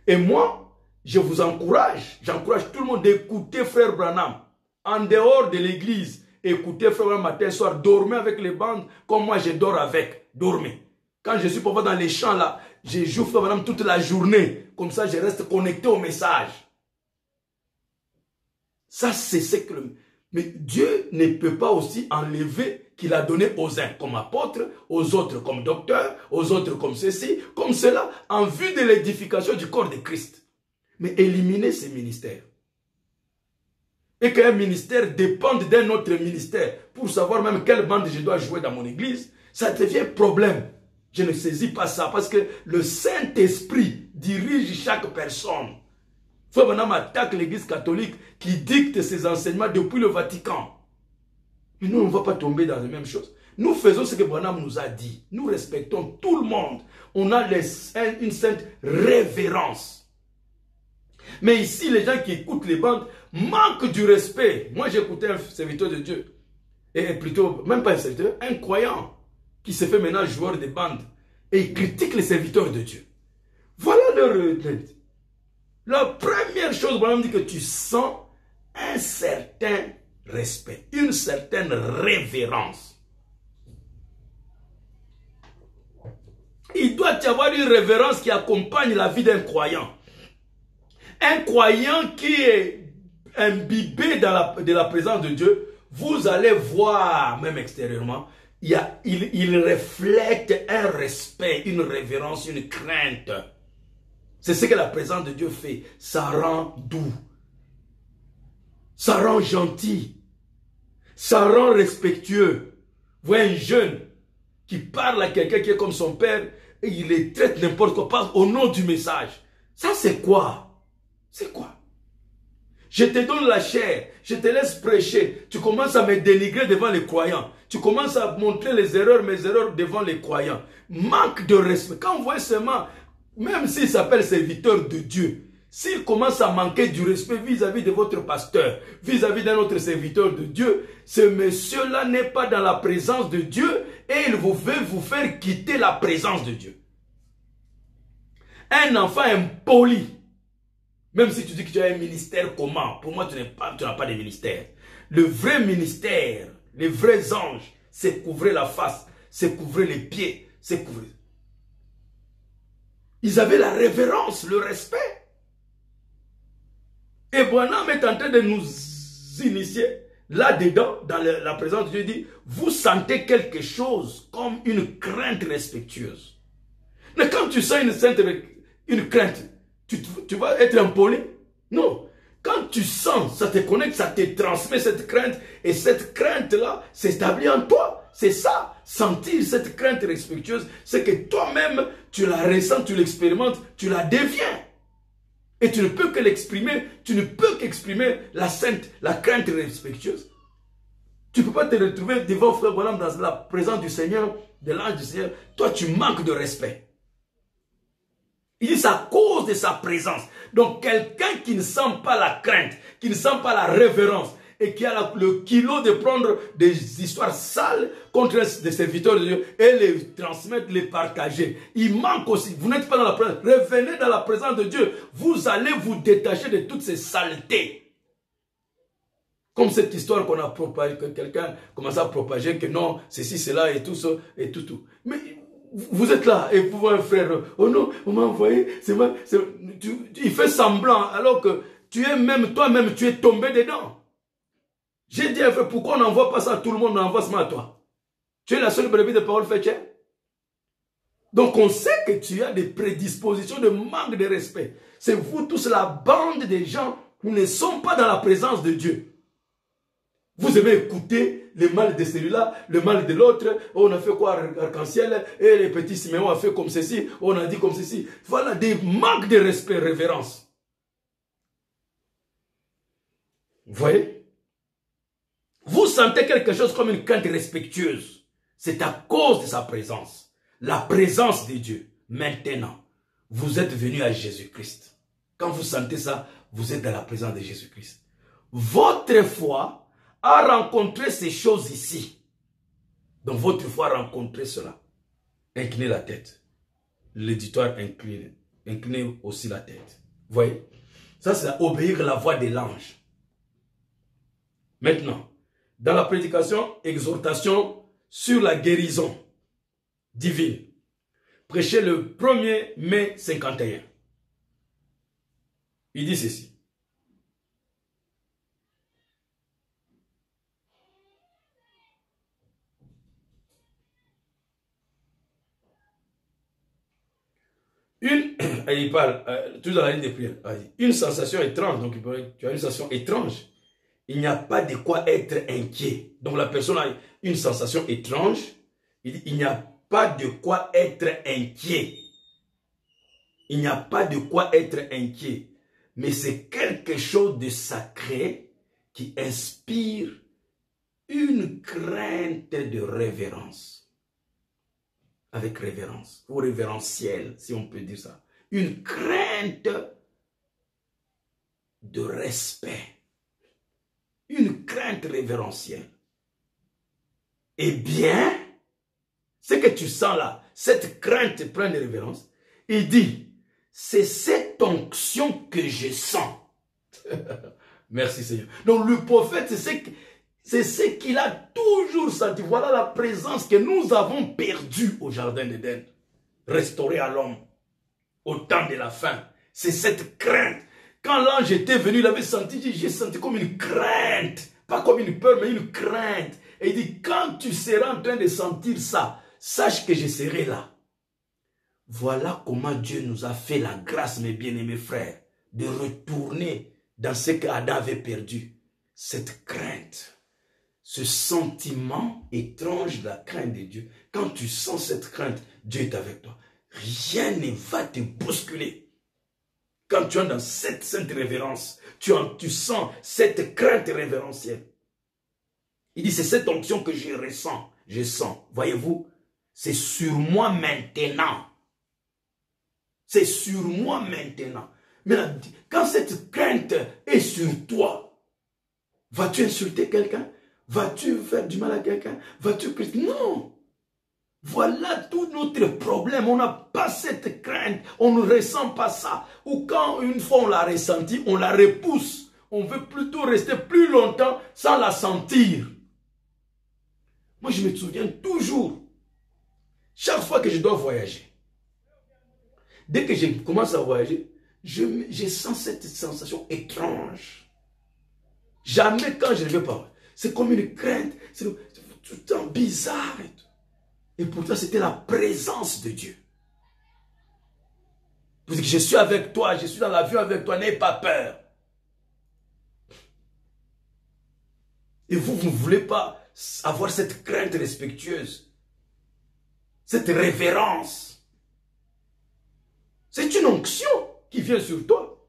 Et moi, je vous encourage, j'encourage tout le monde d'écouter Frère Branham. En dehors de l'église, écoutez Frère Branham matin, soir, dormez avec les bandes comme moi je dors avec. Dormez. Quand je suis parfois dans les champs là, je joue Frère Branham toute la journée. Comme ça, je reste connecté au message. Ça, c'est ce que... Mais Dieu ne peut pas aussi enlever qu'il a donné aux uns comme apôtres, aux autres comme docteurs, aux autres comme ceci, comme cela, en vue de l'édification du corps de Christ. Mais éliminer ces ministères. Et qu'un ministère dépende d'un autre ministère pour savoir même quelle bande je dois jouer dans mon église, ça devient problème. Je ne saisis pas ça parce que le Saint-Esprit dirige chaque personne. Frère Branham attaque l'église catholique qui dicte ses enseignements depuis le Vatican. Mais nous, on ne va pas tomber dans la même chose. Nous faisons ce que Branham nous a dit. Nous respectons tout le monde. On a une sainte révérence. Mais ici, les gens qui écoutent les bandes manquent du respect. Moi, j'ai écouté un serviteur de Dieu. Et plutôt, même pas un serviteur, un croyant qui se fait maintenant joueur de bandes. Et il critique les serviteurs de Dieu. Voilà leur... La première chose, Branham dit que tu sens un certain respect, une certaine révérence. Il doit y avoir une révérence qui accompagne la vie d'un croyant. Un croyant qui est imbibé de la présence de Dieu, vous allez voir, même extérieurement, il reflète un respect, une révérence, une crainte. C'est ce que la présence de Dieu fait. Ça rend doux. Ça rend gentil. Ça rend respectueux. Vous voyez un jeune qui parle à quelqu'un qui est comme son père et il les traite n'importe quoi, parle au nom du message. Ça c'est quoi? C'est quoi? Je te donne la chair, je te laisse prêcher. Tu commences à me dénigrer devant les croyants. Tu commences à montrer mes erreurs devant les croyants. Manque de respect. Quand vous voyez seulement... Même s'il s'appelle serviteur de Dieu, s'il commence à manquer du respect vis-à-vis de votre pasteur, vis-à-vis d'un autre serviteur de Dieu, ce monsieur-là n'est pas dans la présence de Dieu et il veut vous faire quitter la présence de Dieu. Un enfant impoli, même si tu dis que tu as un ministère comment, pour moi tu n'as pas de ministère. Le vrai ministère, les vrais anges, c'est couvrir la face, c'est couvrir les pieds, c'est couvrir... Ils avaient la révérence, le respect. Et Branham est en train de nous initier là-dedans, dans la présence de Dieu, il dit, vous sentez quelque chose comme une crainte respectueuse. Mais quand tu sens une crainte, tu vas être impoli? Non. Quand tu sens, ça te connecte, ça te transmet cette crainte, et cette crainte-là s'établit en toi. C'est ça, sentir cette crainte respectueuse, c'est que toi-même, tu la ressens, tu l'expérimentes, tu la deviens. Et tu ne peux que l'exprimer, tu ne peux qu'exprimer la crainte respectueuse. Tu ne peux pas te retrouver devant frère Branham dans la présence du Seigneur, de l'ange du Seigneur. Toi, tu manques de respect. Il dit c'est à cause de sa présence. Donc, quelqu'un qui ne sent pas la crainte, qui ne sent pas la révérence, et qui a le kilo de prendre des histoires sales contre des serviteurs de Dieu et les transmettre, les partager. Il manque aussi. Vous n'êtes pas dans la présence. Revenez dans la présence de Dieu. Vous allez vous détacher de toutes ces saletés. Comme cette histoire qu'on a propagée, que quelqu'un commence à propager, que non, ceci, cela et tout ça, et tout. Mais vous êtes là et vous voyez un frère, oh non, on m'a envoyé, il fait semblant alors que tu es même, toi-même, tu es tombé dedans. J'ai dit, frère, pourquoi on n'envoie pas ça à tout le monde, on envoie seulement à toi? Tu es la seule brebis de parole fêtière. Donc on sait que tu as des prédispositions de manque de respect. C'est vous tous la bande des gens qui ne sont pas dans la présence de Dieu. Vous aimez écouter le mal de celui-là, le mal de l'autre. On a fait quoi, arc-en-ciel? Et les petits Siméon a fait comme ceci, on a dit comme ceci. Voilà des manques de respect, révérence. Vous voyez? Vous sentez quelque chose comme une crainte respectueuse. C'est à cause de sa présence. La présence de Dieu. Maintenant, vous êtes venu à Jésus-Christ. Quand vous sentez ça, vous êtes dans la présence de Jésus-Christ. Votre foi a rencontré ces choses ici. Donc votre foi a rencontré cela. Inclinez la tête. L'éditoire incline. Inclinez aussi la tête. Vous voyez? Ça, c'est obéir à la voix de l'ange. Maintenant, dans la prédication, exhortation sur la guérison divine, prêché le 1er mai 51. Il dit ceci. Il parle, toujours dans la ligne de prière, une sensation étrange, donc tu as une sensation étrange. Il n'y a pas de quoi être inquiet. Donc la personne a une sensation étrange. Il dit, il n'y a pas de quoi être inquiet. Il n'y a pas de quoi être inquiet. Mais c'est quelque chose de sacré qui inspire une crainte de révérence. Avec révérence, ou révérentiel, si on peut dire ça. Une crainte de respect. Une crainte révérentielle. Eh bien, ce que tu sens là, cette crainte pleine de révérence, il dit, c'est cette onction que je sens. Merci Seigneur. Donc le prophète, c'est ce qu'il a toujours senti. Voilà la présence que nous avons perdue au jardin d'Éden, restaurée à l'homme, au temps de la fin. C'est cette crainte. Quand l'ange était venu, il avait senti, j'ai senti comme une crainte. Pas comme une peur, mais une crainte. Et il dit, quand tu seras en train de sentir ça, sache que je serai là. Voilà comment Dieu nous a fait la grâce, mes bien-aimés frères, de retourner dans ce qu'Adam avait perdu. Cette crainte, ce sentiment étrange de la crainte de Dieu. Quand tu sens cette crainte, Dieu est avec toi. Rien ne va te bousculer. Quand tu es dans cette sainte révérence, tu sens cette crainte révérentielle. Il dit, c'est cette onction que je ressens, je sens. Voyez-vous, c'est sur moi maintenant. C'est sur moi maintenant. Mais quand cette crainte est sur toi, vas-tu insulter quelqu'un? Vas-tu faire du mal à quelqu'un? Vas-tu... Non! Voilà tout notre problème. On n'a pas cette crainte. On ne ressent pas ça. Ou quand une fois on l'a ressenti, on la repousse. On veut plutôt rester plus longtemps sans la sentir. Moi, je me souviens toujours. Chaque fois que je dois voyager, dès que je commence à voyager, je sens cette sensation étrange. Jamais quand je ne vais pas. C'est comme une crainte. C'est tout le temps bizarre et tout. Et pourtant, c'était la présence de Dieu. Vous dites que je suis avec toi, je suis dans l'avion avec toi, n'ayez pas peur. Et vous ne voulez pas avoir cette crainte respectueuse, cette révérence. C'est une onction qui vient sur toi.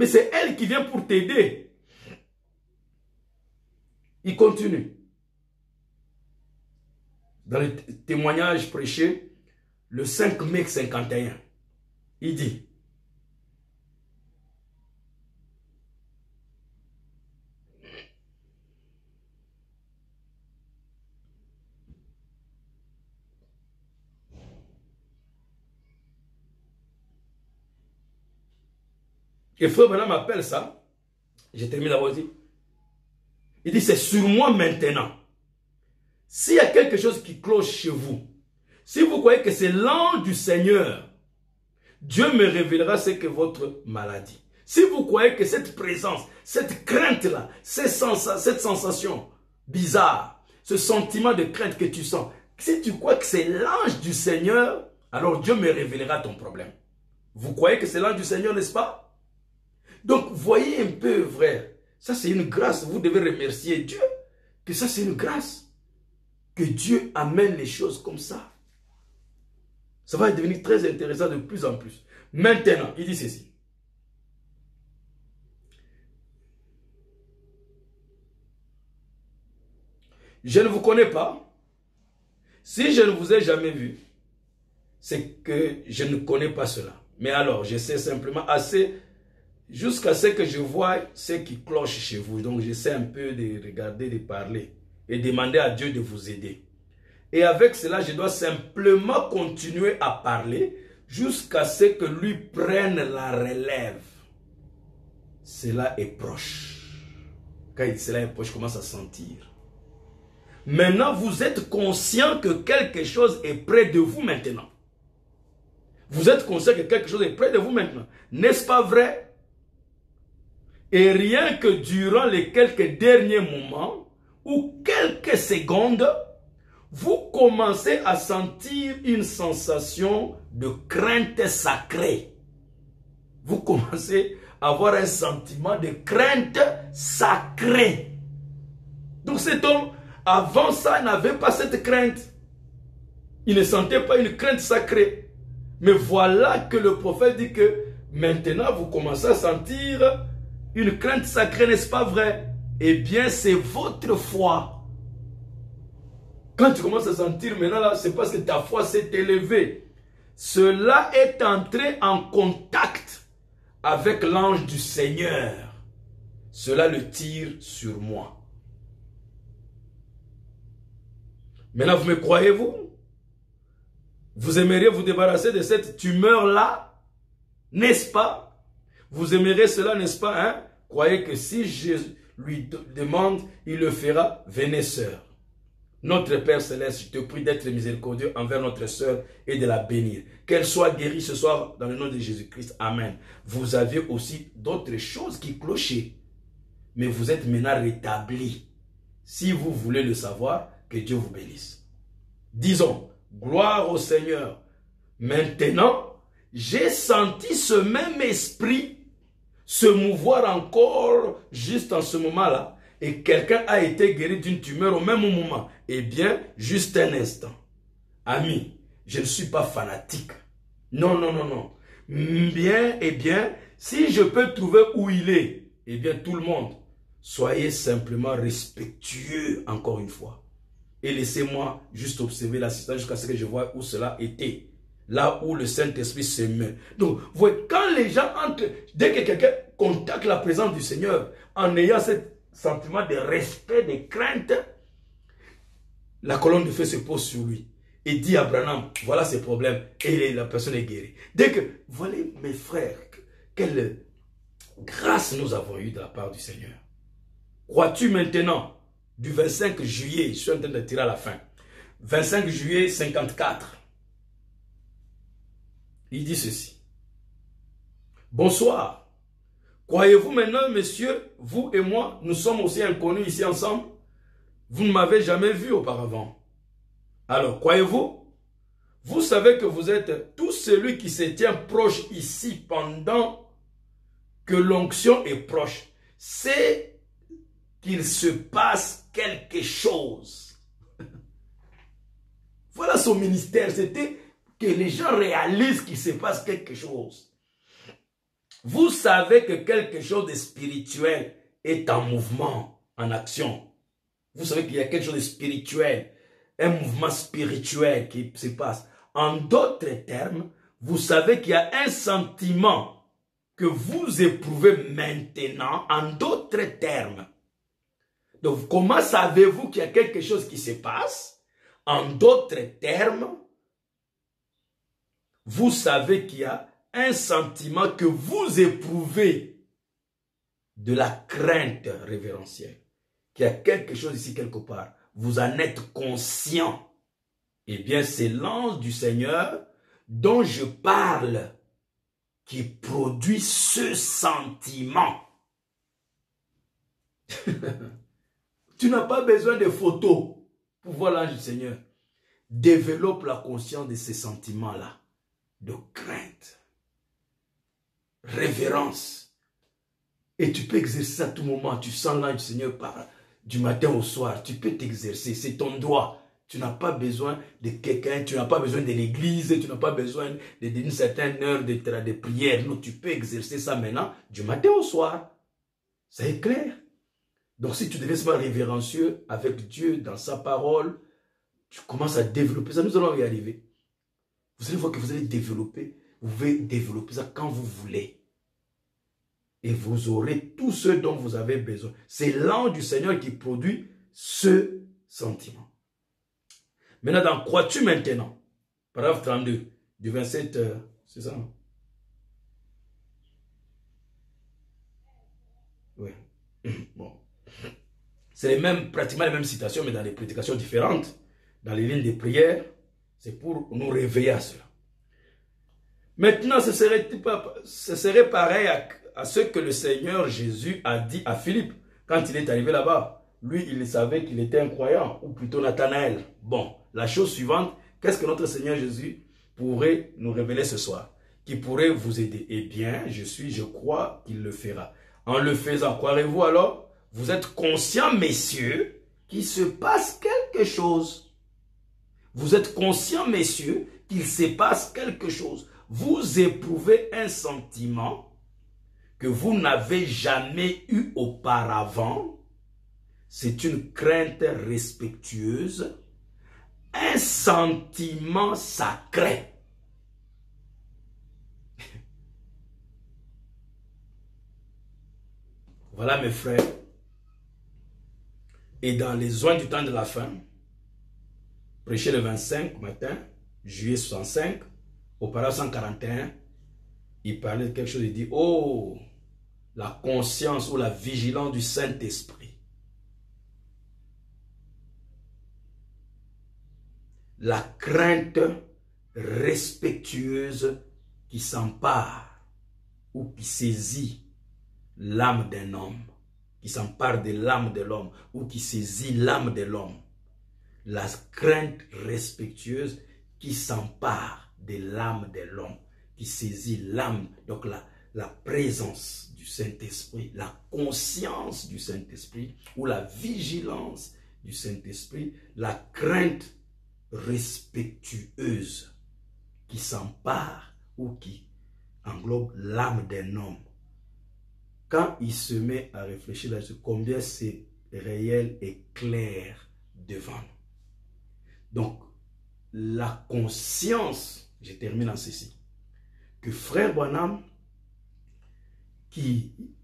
Mais c'est elle qui vient pour t'aider. Il continue. Dans le témoignage prêché, le 5 mai 51, il dit, et frère maintenant m'appelle ça, j'ai terminé d'abord dit, il dit c'est sur moi maintenant. S'il y a quelque chose qui cloche chez vous, si vous croyez que c'est l'ange du Seigneur, Dieu me révélera ce que votre maladie. Si vous croyez que cette présence, cette crainte-là, cette sensation bizarre, ce sentiment de crainte que tu sens, si tu crois que c'est l'ange du Seigneur, alors Dieu me révélera ton problème. Vous croyez que c'est l'ange du Seigneur, n'est-ce pas? Donc, voyez un peu, frère, ça c'est une grâce. Vous devez remercier Dieu que ça c'est une grâce. Que Dieu amène les choses comme ça. Ça va devenir très intéressant de plus en plus. Maintenant, il dit ceci. Je ne vous connais pas. Si je ne vous ai jamais vu, c'est que je ne connais pas cela. Mais alors, j'essaie simplement assez, jusqu'à ce que je voie ce qui cloche chez vous. Donc, j'essaie un peu de regarder, de parler et demander à Dieu de vous aider. Et avec cela, je dois simplement continuer à parler jusqu'à ce que lui prenne la relève. Cela est proche. Quand cela est proche, je commence à sentir. Maintenant, vous êtes conscient que quelque chose est près de vous maintenant. Vous êtes conscient que quelque chose est près de vous maintenant. N'est-ce pas vrai? Et rien que durant les quelques derniers moments ou quelques secondes, vous commencez à sentir une sensation de crainte sacrée. Vous commencez à avoir un sentiment de crainte sacrée. Donc cet homme, avant ça, n'avait pas cette crainte. Il ne sentait pas une crainte sacrée. Mais voilà que le prophète dit que maintenant vous commencez à sentir une crainte sacrée, n'est-ce pas vrai? Eh bien, c'est votre foi. Quand tu commences à sentir maintenant là, c'est parce que ta foi s'est élevée. Cela est entré en contact avec l'ange du Seigneur. Cela le tire sur moi. Maintenant, vous me croyez-vous? Vous aimeriez vous débarrasser de cette tumeur-là? N'est-ce pas? Vous aimeriez cela, n'est-ce pas? Hein? Croyez que si je lui demande, il le fera. Venez, sœur. Notre Père Céleste, je te prie d'être miséricordieux envers notre sœur et de la bénir. Qu'elle soit guérie ce soir dans le nom de Jésus-Christ. Amen. Vous aviez aussi d'autres choses qui clochaient. Mais vous êtes maintenant rétablis. Si vous voulez le savoir, que Dieu vous bénisse. Disons, gloire au Seigneur. Maintenant, j'ai senti ce même esprit se mouvoir encore juste en ce moment-là. Et quelqu'un a été guéri d'une tumeur au même moment. Eh bien, juste un instant. Ami, je ne suis pas fanatique. Non, non, non, non. Bien, eh bien, si je peux trouver où il est, eh bien, tout le monde, soyez simplement respectueux, encore une fois. Et laissez-moi juste observer l'assistant jusqu'à ce que je vois où cela était. Là où le Saint-Esprit se met. Donc, vous voyez, quand les gens entrent, dès que quelqu'un contacte la présence du Seigneur, en ayant ce sentiment de respect, de crainte, la colonne de feu se pose sur lui et dit à Branham, voilà ses problèmes, et la personne est guérie. Dès que, voilà mes frères, quelle grâce nous avons eue de la part du Seigneur. Crois-tu maintenant, du 25 juillet, je suis en train de tirer à la fin, 25 juillet 54, il dit ceci. Bonsoir. Croyez-vous maintenant, monsieur, vous et moi, nous sommes aussi inconnus ici ensemble? Vous ne m'avez jamais vu auparavant. Alors, croyez-vous? Vous savez que vous êtes tout celui qui se tient proche ici pendant que l'onction est proche. C'est qu'il se passe quelque chose. Voilà son ministère, c'était que les gens réalisent qu'il se passe quelque chose. Vous savez que quelque chose de spirituel est en mouvement, en action. Vous savez qu'il y a quelque chose de spirituel, un mouvement spirituel qui se passe. En d'autres termes, vous savez qu'il y a un sentiment que vous éprouvez maintenant, en d'autres termes. Donc, comment savez-vous qu'il y a quelque chose qui se passe? En d'autres termes, vous savez qu'il y a un sentiment que vous éprouvez de la crainte révérentielle. Qu'il y a quelque chose ici quelque part. Vous en êtes conscient. Eh bien, c'est l'ange du Seigneur dont je parle qui produit ce sentiment. Tu n'as pas besoin de photos pour voir l'ange du Seigneur. Développe la conscience de ces sentiments-là. De crainte, révérence. Et tu peux exercer à tout moment. Tu sens l'ange du Seigneur du matin au soir. Tu peux t'exercer. C'est ton droit. Tu n'as pas besoin de quelqu'un. Tu n'as pas besoin de l'église. Tu n'as pas besoin d'une certaine heure de prière. Non, tu peux exercer ça maintenant du matin au soir. Ça est clair. Donc si tu deviens seulement révérencieux avec Dieu dans sa parole, tu commences à développer ça. Nous allons y arriver. Vous allez voir que vous allez développer. Vous pouvez développer ça quand vous voulez. Et vous aurez tout ce dont vous avez besoin. C'est l'ange du Seigneur qui produit ce sentiment. Maintenant, dans Crois-tu maintenant? Paragraphe 32, du 27, c'est ça? Oui. Bon. C'est pratiquement les mêmes citations, mais dans des prédications différentes. Dans les lignes de prière, c'est pour nous réveiller à cela. Maintenant, ce serait pareil à ce que le Seigneur Jésus a dit à Philippe quand il est arrivé là-bas. Lui, il savait qu'il était un croyant, ou plutôt Nathanaël. Bon, la chose suivante, qu'est-ce que notre Seigneur Jésus pourrait nous révéler ce soir? Qui pourrait vous aider? Eh bien, je crois qu'il le fera. En le faisant, croirez-vous alors? Vous êtes conscients, messieurs, qu'il se passe quelque chose. Vous êtes conscients, messieurs, qu'il se passe quelque chose. Vous éprouvez un sentiment que vous n'avez jamais eu auparavant. C'est une crainte respectueuse, un sentiment sacré. Voilà mes frères. Et dans les oins du temps de la fin, prêché le 25 matin, juillet 65, au paragraphe 141, il parlait de quelque chose, il dit, oh, la conscience ou la vigilance du Saint-Esprit. La crainte respectueuse qui s'empare ou qui saisit l'âme d'un homme, qui s'empare de l'âme de l'homme ou qui saisit l'âme de l'homme. La crainte respectueuse qui s'empare de l'âme de l'homme, qui saisit l'âme, donc la présence du Saint-Esprit, la conscience du Saint-Esprit ou la vigilance du Saint-Esprit, la crainte respectueuse qui s'empare ou qui englobe l'âme d'un homme. Quand il se met à réfléchir là-dessus, combien c'est réel et clair devant nous. Donc, la conscience, je termine en ceci, que Frère Branham,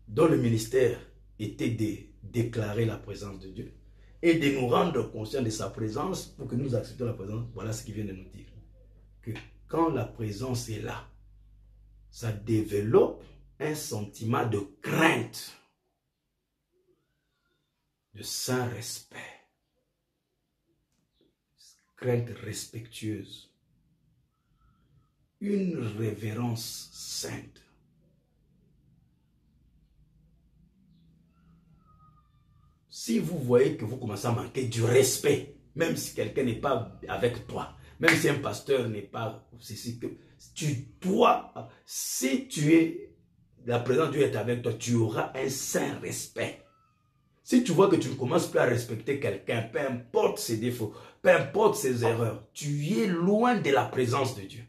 dont le ministère était de déclarer la présence de Dieu, et de nous rendre conscients de sa présence pour que nous acceptions la présence. Voilà ce qu'il vient de nous dire. Que quand la présence est là, ça développe un sentiment de crainte, de saint respect, crainte respectueuse, une révérence sainte. Si vous voyez que vous commencez à manquer du respect, même si quelqu'un n'est pas avec toi, même si un pasteur n'est pas, tu dois, si tu es, la présence de Dieu est avec toi, tu auras un saint respect. Si tu vois que tu ne commences plus à respecter quelqu'un, peu importe ses défauts, peu importe ses erreurs, tu es loin de la présence de Dieu.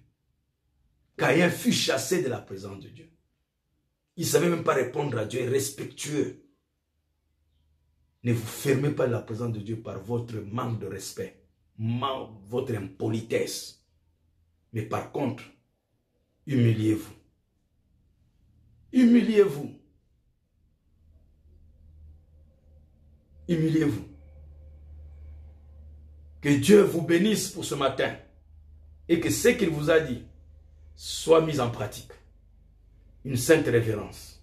Caïn fut chassé de la présence de Dieu. Il ne savait même pas répondre à Dieu, respectueux. Ne vous fermez pas la présence de Dieu par votre manque de respect, votre impolitesse. Mais par contre, humiliez-vous. Humiliez-vous. Humiliez-vous. Que Dieu vous bénisse pour ce matin et que ce qu'il vous a dit soit mis en pratique. Une sainte révérence.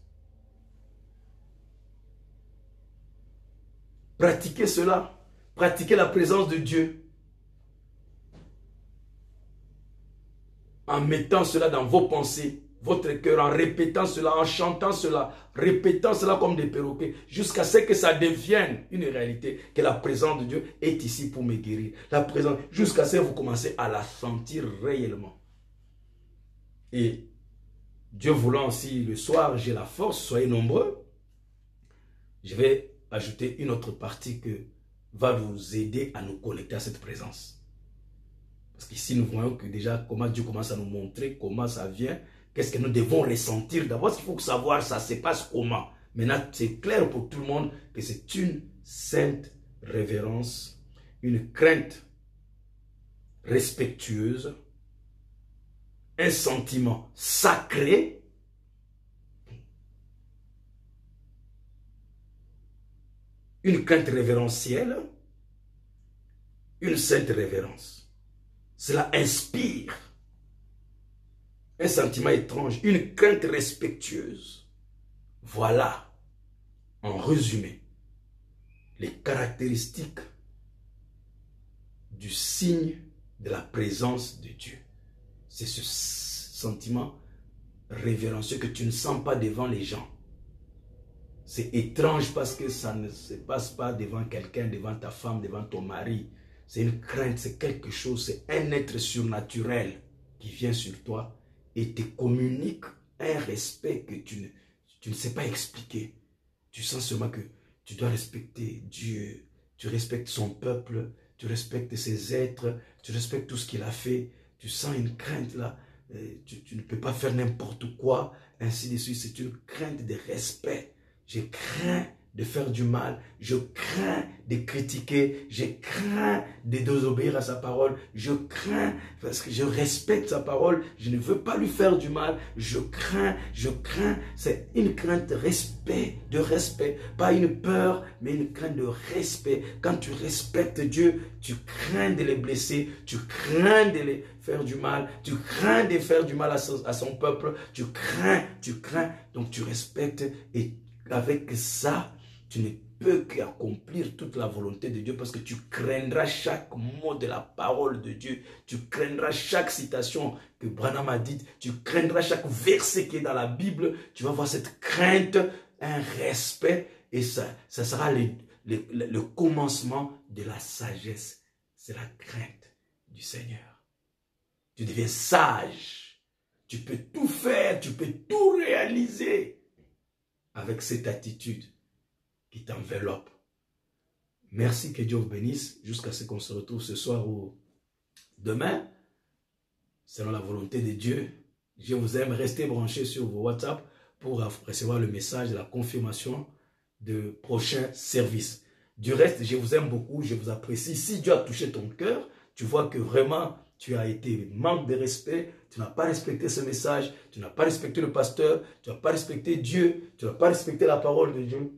Pratiquez cela. Pratiquez la présence de Dieu. En mettant cela dans vos pensées, votre cœur, en répétant cela, en chantant cela, répétant cela comme des perroquets, jusqu'à ce que ça devienne une réalité, que la présence de Dieu est ici pour me guérir. La présence, jusqu'à ce que vous commencez à la sentir réellement. Et Dieu voulant, si le soir j'ai la force, soyez nombreux, je vais ajouter une autre partie que va vous aider à nous connecter à cette présence. Parce qu'ici, nous voyons que déjà, comment Dieu commence à nous montrer, comment ça vient, qu'est-ce que nous devons ressentir. D'abord, il faut savoir ça se passe comment. Maintenant, c'est clair pour tout le monde que c'est une sainte révérence, une crainte respectueuse, un sentiment sacré, une crainte révérentielle, une sainte révérence. Cela inspire un sentiment étrange, une crainte respectueuse. Voilà, en résumé, les caractéristiques du signe de la présence de Dieu. C'est ce sentiment révérencieux que tu ne sens pas devant les gens. C'est étrange parce que ça ne se passe pas devant quelqu'un, devant ta femme, devant ton mari. C'est une crainte, c'est quelque chose, c'est un être surnaturel qui vient sur toi et te communique un respect que tu ne sais pas expliquer. Tu sens seulement que tu dois respecter Dieu, tu respectes son peuple, tu respectes ses êtres, tu respectes tout ce qu'il a fait. Tu sens une crainte là, tu ne peux pas faire n'importe quoi, ainsi de suite. C'est une crainte de respect. Je crains de faire du mal, je crains de critiquer, je crains de désobéir à sa parole, je crains parce que je respecte sa parole, je ne veux pas lui faire du mal, je crains, c'est une crainte de respect, pas une peur, mais une crainte de respect. Quand tu respectes Dieu, tu crains de les blesser, tu crains de les faire du mal, tu crains de faire du mal à son peuple, tu crains, donc tu respectes et avec ça, tu ne peux qu'accomplir toute la volonté de Dieu parce que tu craindras chaque mot de la parole de Dieu. Tu craindras chaque citation que Branham a dite. Tu craindras chaque verset qui est dans la Bible. Tu vas voir cette crainte, un respect et ça sera le commencement de la sagesse. C'est la crainte du Seigneur. Tu deviens sage. Tu peux tout faire, tu peux tout réaliser avec cette attitude qui t'enveloppe. Merci, que Dieu vous bénisse jusqu'à ce qu'on se retrouve ce soir ou demain, selon la volonté de Dieu. Je vous aime, restez branchés sur vos WhatsApp pour recevoir le message de la confirmation de prochain service. Du reste, je vous aime beaucoup, je vous apprécie. Si Dieu a touché ton cœur, tu vois que vraiment tu as été manque de respect, tu n'as pas respecté ce message, tu n'as pas respecté le pasteur, tu n'as pas respecté Dieu, tu n'as pas respecté la parole de Dieu.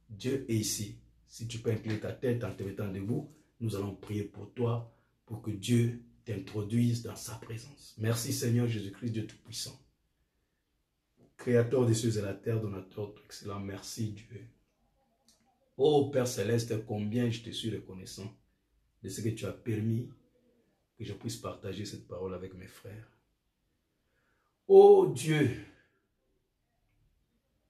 Dieu est ici. Si tu peux incliner ta tête en te mettant debout, nous allons prier pour toi, pour que Dieu t'introduise dans sa présence. Merci Seigneur Jésus-Christ, Dieu Tout-Puissant. Créateur des cieux et de la terre, donateur tout excellent, merci Dieu. Ô Père Céleste, combien je te suis reconnaissant de ce que tu as permis que je puisse partager cette parole avec mes frères. Ô Dieu,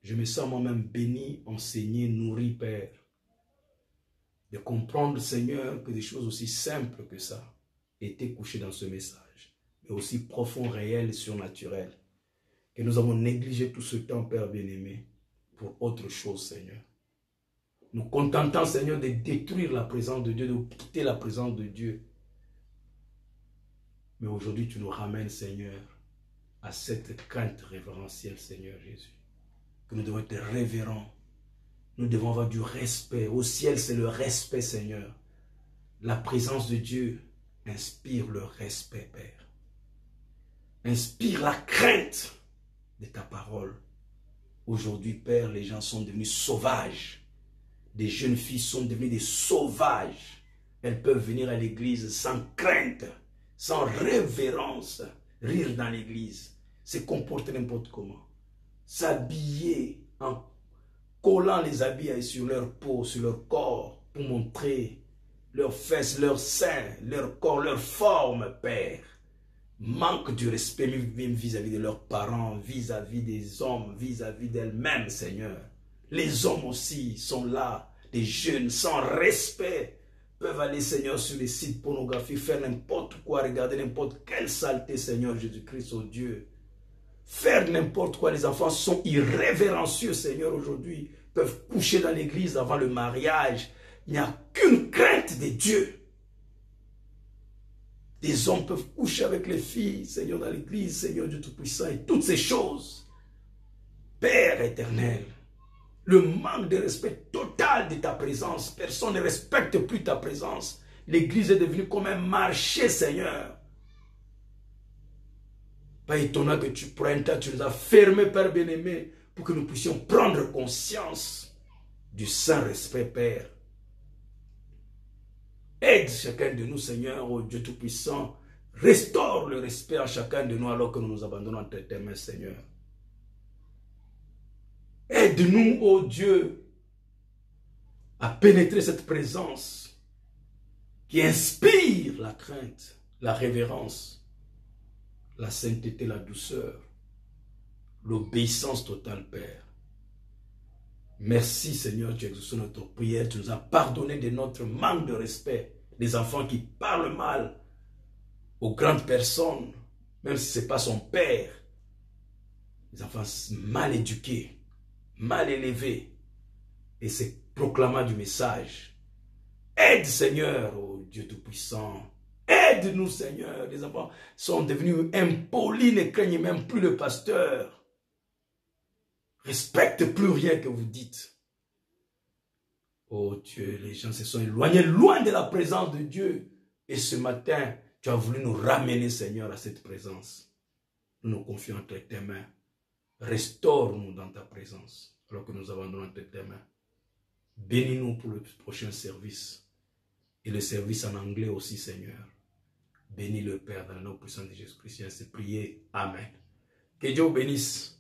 je me sens moi-même béni, enseigné, nourri, Père, de comprendre, Seigneur, que des choses aussi simples que ça étaient couchées dans ce message, mais aussi profond, réel et surnaturel, que nous avons négligé tout ce temps, Père bien-aimé, pour autre chose, Seigneur. Nous contentons, Seigneur, de détruire la présence de Dieu, de quitter la présence de Dieu. Mais aujourd'hui, tu nous ramènes, Seigneur, à cette crainte révérentielle, Seigneur Jésus. que nous devons être révérents. Nous devons avoir du respect. Au ciel, c'est le respect, Seigneur. La présence de Dieu inspire le respect, Père. Inspire la crainte de ta parole. Aujourd'hui, Père, les gens sont devenus sauvages. Des jeunes filles sont devenues des sauvages. Elles peuvent venir à l'église sans crainte, sans révérence, rire dans l'église, se comporter n'importe comment, s'habiller en collant les habits sur leur peau, sur leur corps, pour montrer leurs fesses, leurs seins, leur corps, leur forme, Père. Manque du respect même vis-à-vis de leurs parents, vis-à-vis des hommes, vis-à-vis d'elles-mêmes, Seigneur. Les hommes aussi sont là, des jeunes sans respect, peuvent aller, Seigneur, sur les sites pornographiques, faire n'importe quoi, regarder n'importe quelle saleté, Seigneur Jésus-Christ, oh Dieu. Faire n'importe quoi, les enfants sont irrévérencieux, Seigneur, aujourd'hui. Peuvent coucher dans l'église avant le mariage. Il n'y a qu'une crainte de Dieu. Des hommes peuvent coucher avec les filles, Seigneur, dans l'église, Seigneur Dieu Tout-Puissant, et toutes ces choses. Père éternel, le manque de respect total de ta présence. Personne ne respecte plus ta présence. L'église est devenue comme un marché, Seigneur. Pas étonnant que tu prennes ta, tu nous as fermés, Père bien-aimé, pour que nous puissions prendre conscience du saint respect, Père. Aide chacun de nous, Seigneur, ô Dieu Tout-Puissant. Restaure le respect en chacun de nous alors que nous nous abandonnons entre tes mains, Seigneur. Aide-nous, ô Dieu, à pénétrer cette présence qui inspire la crainte, la révérence, la sainteté, la douceur, l'obéissance totale, Père. Merci, Seigneur, tu as exaucé notre prière, tu nous as pardonné de notre manque de respect, des enfants qui parlent mal aux grandes personnes, même si ce n'est pas son père, des enfants mal éduqués, mal élevés, et c'est proclamant du message. Aide, Seigneur, oh Dieu Tout-Puissant. Aide-nous, Seigneur. Les enfants sont devenus impolis, ne craignent même plus le pasteur. Respectent plus rien que vous dites. Oh Dieu, les gens se sont éloignés loin de la présence de Dieu. Et ce matin, tu as voulu nous ramener, Seigneur, à cette présence. Nous nous confions entre tes mains. Restaure-nous dans ta présence, alors que nous abandonnons entre tes mains. Bénis-nous pour le prochain service. Et le service en anglais aussi, Seigneur. Bénis le Père dans le nom puissant de Jésus-Christ. C'est prié. Amen. Que Dieu bénisse.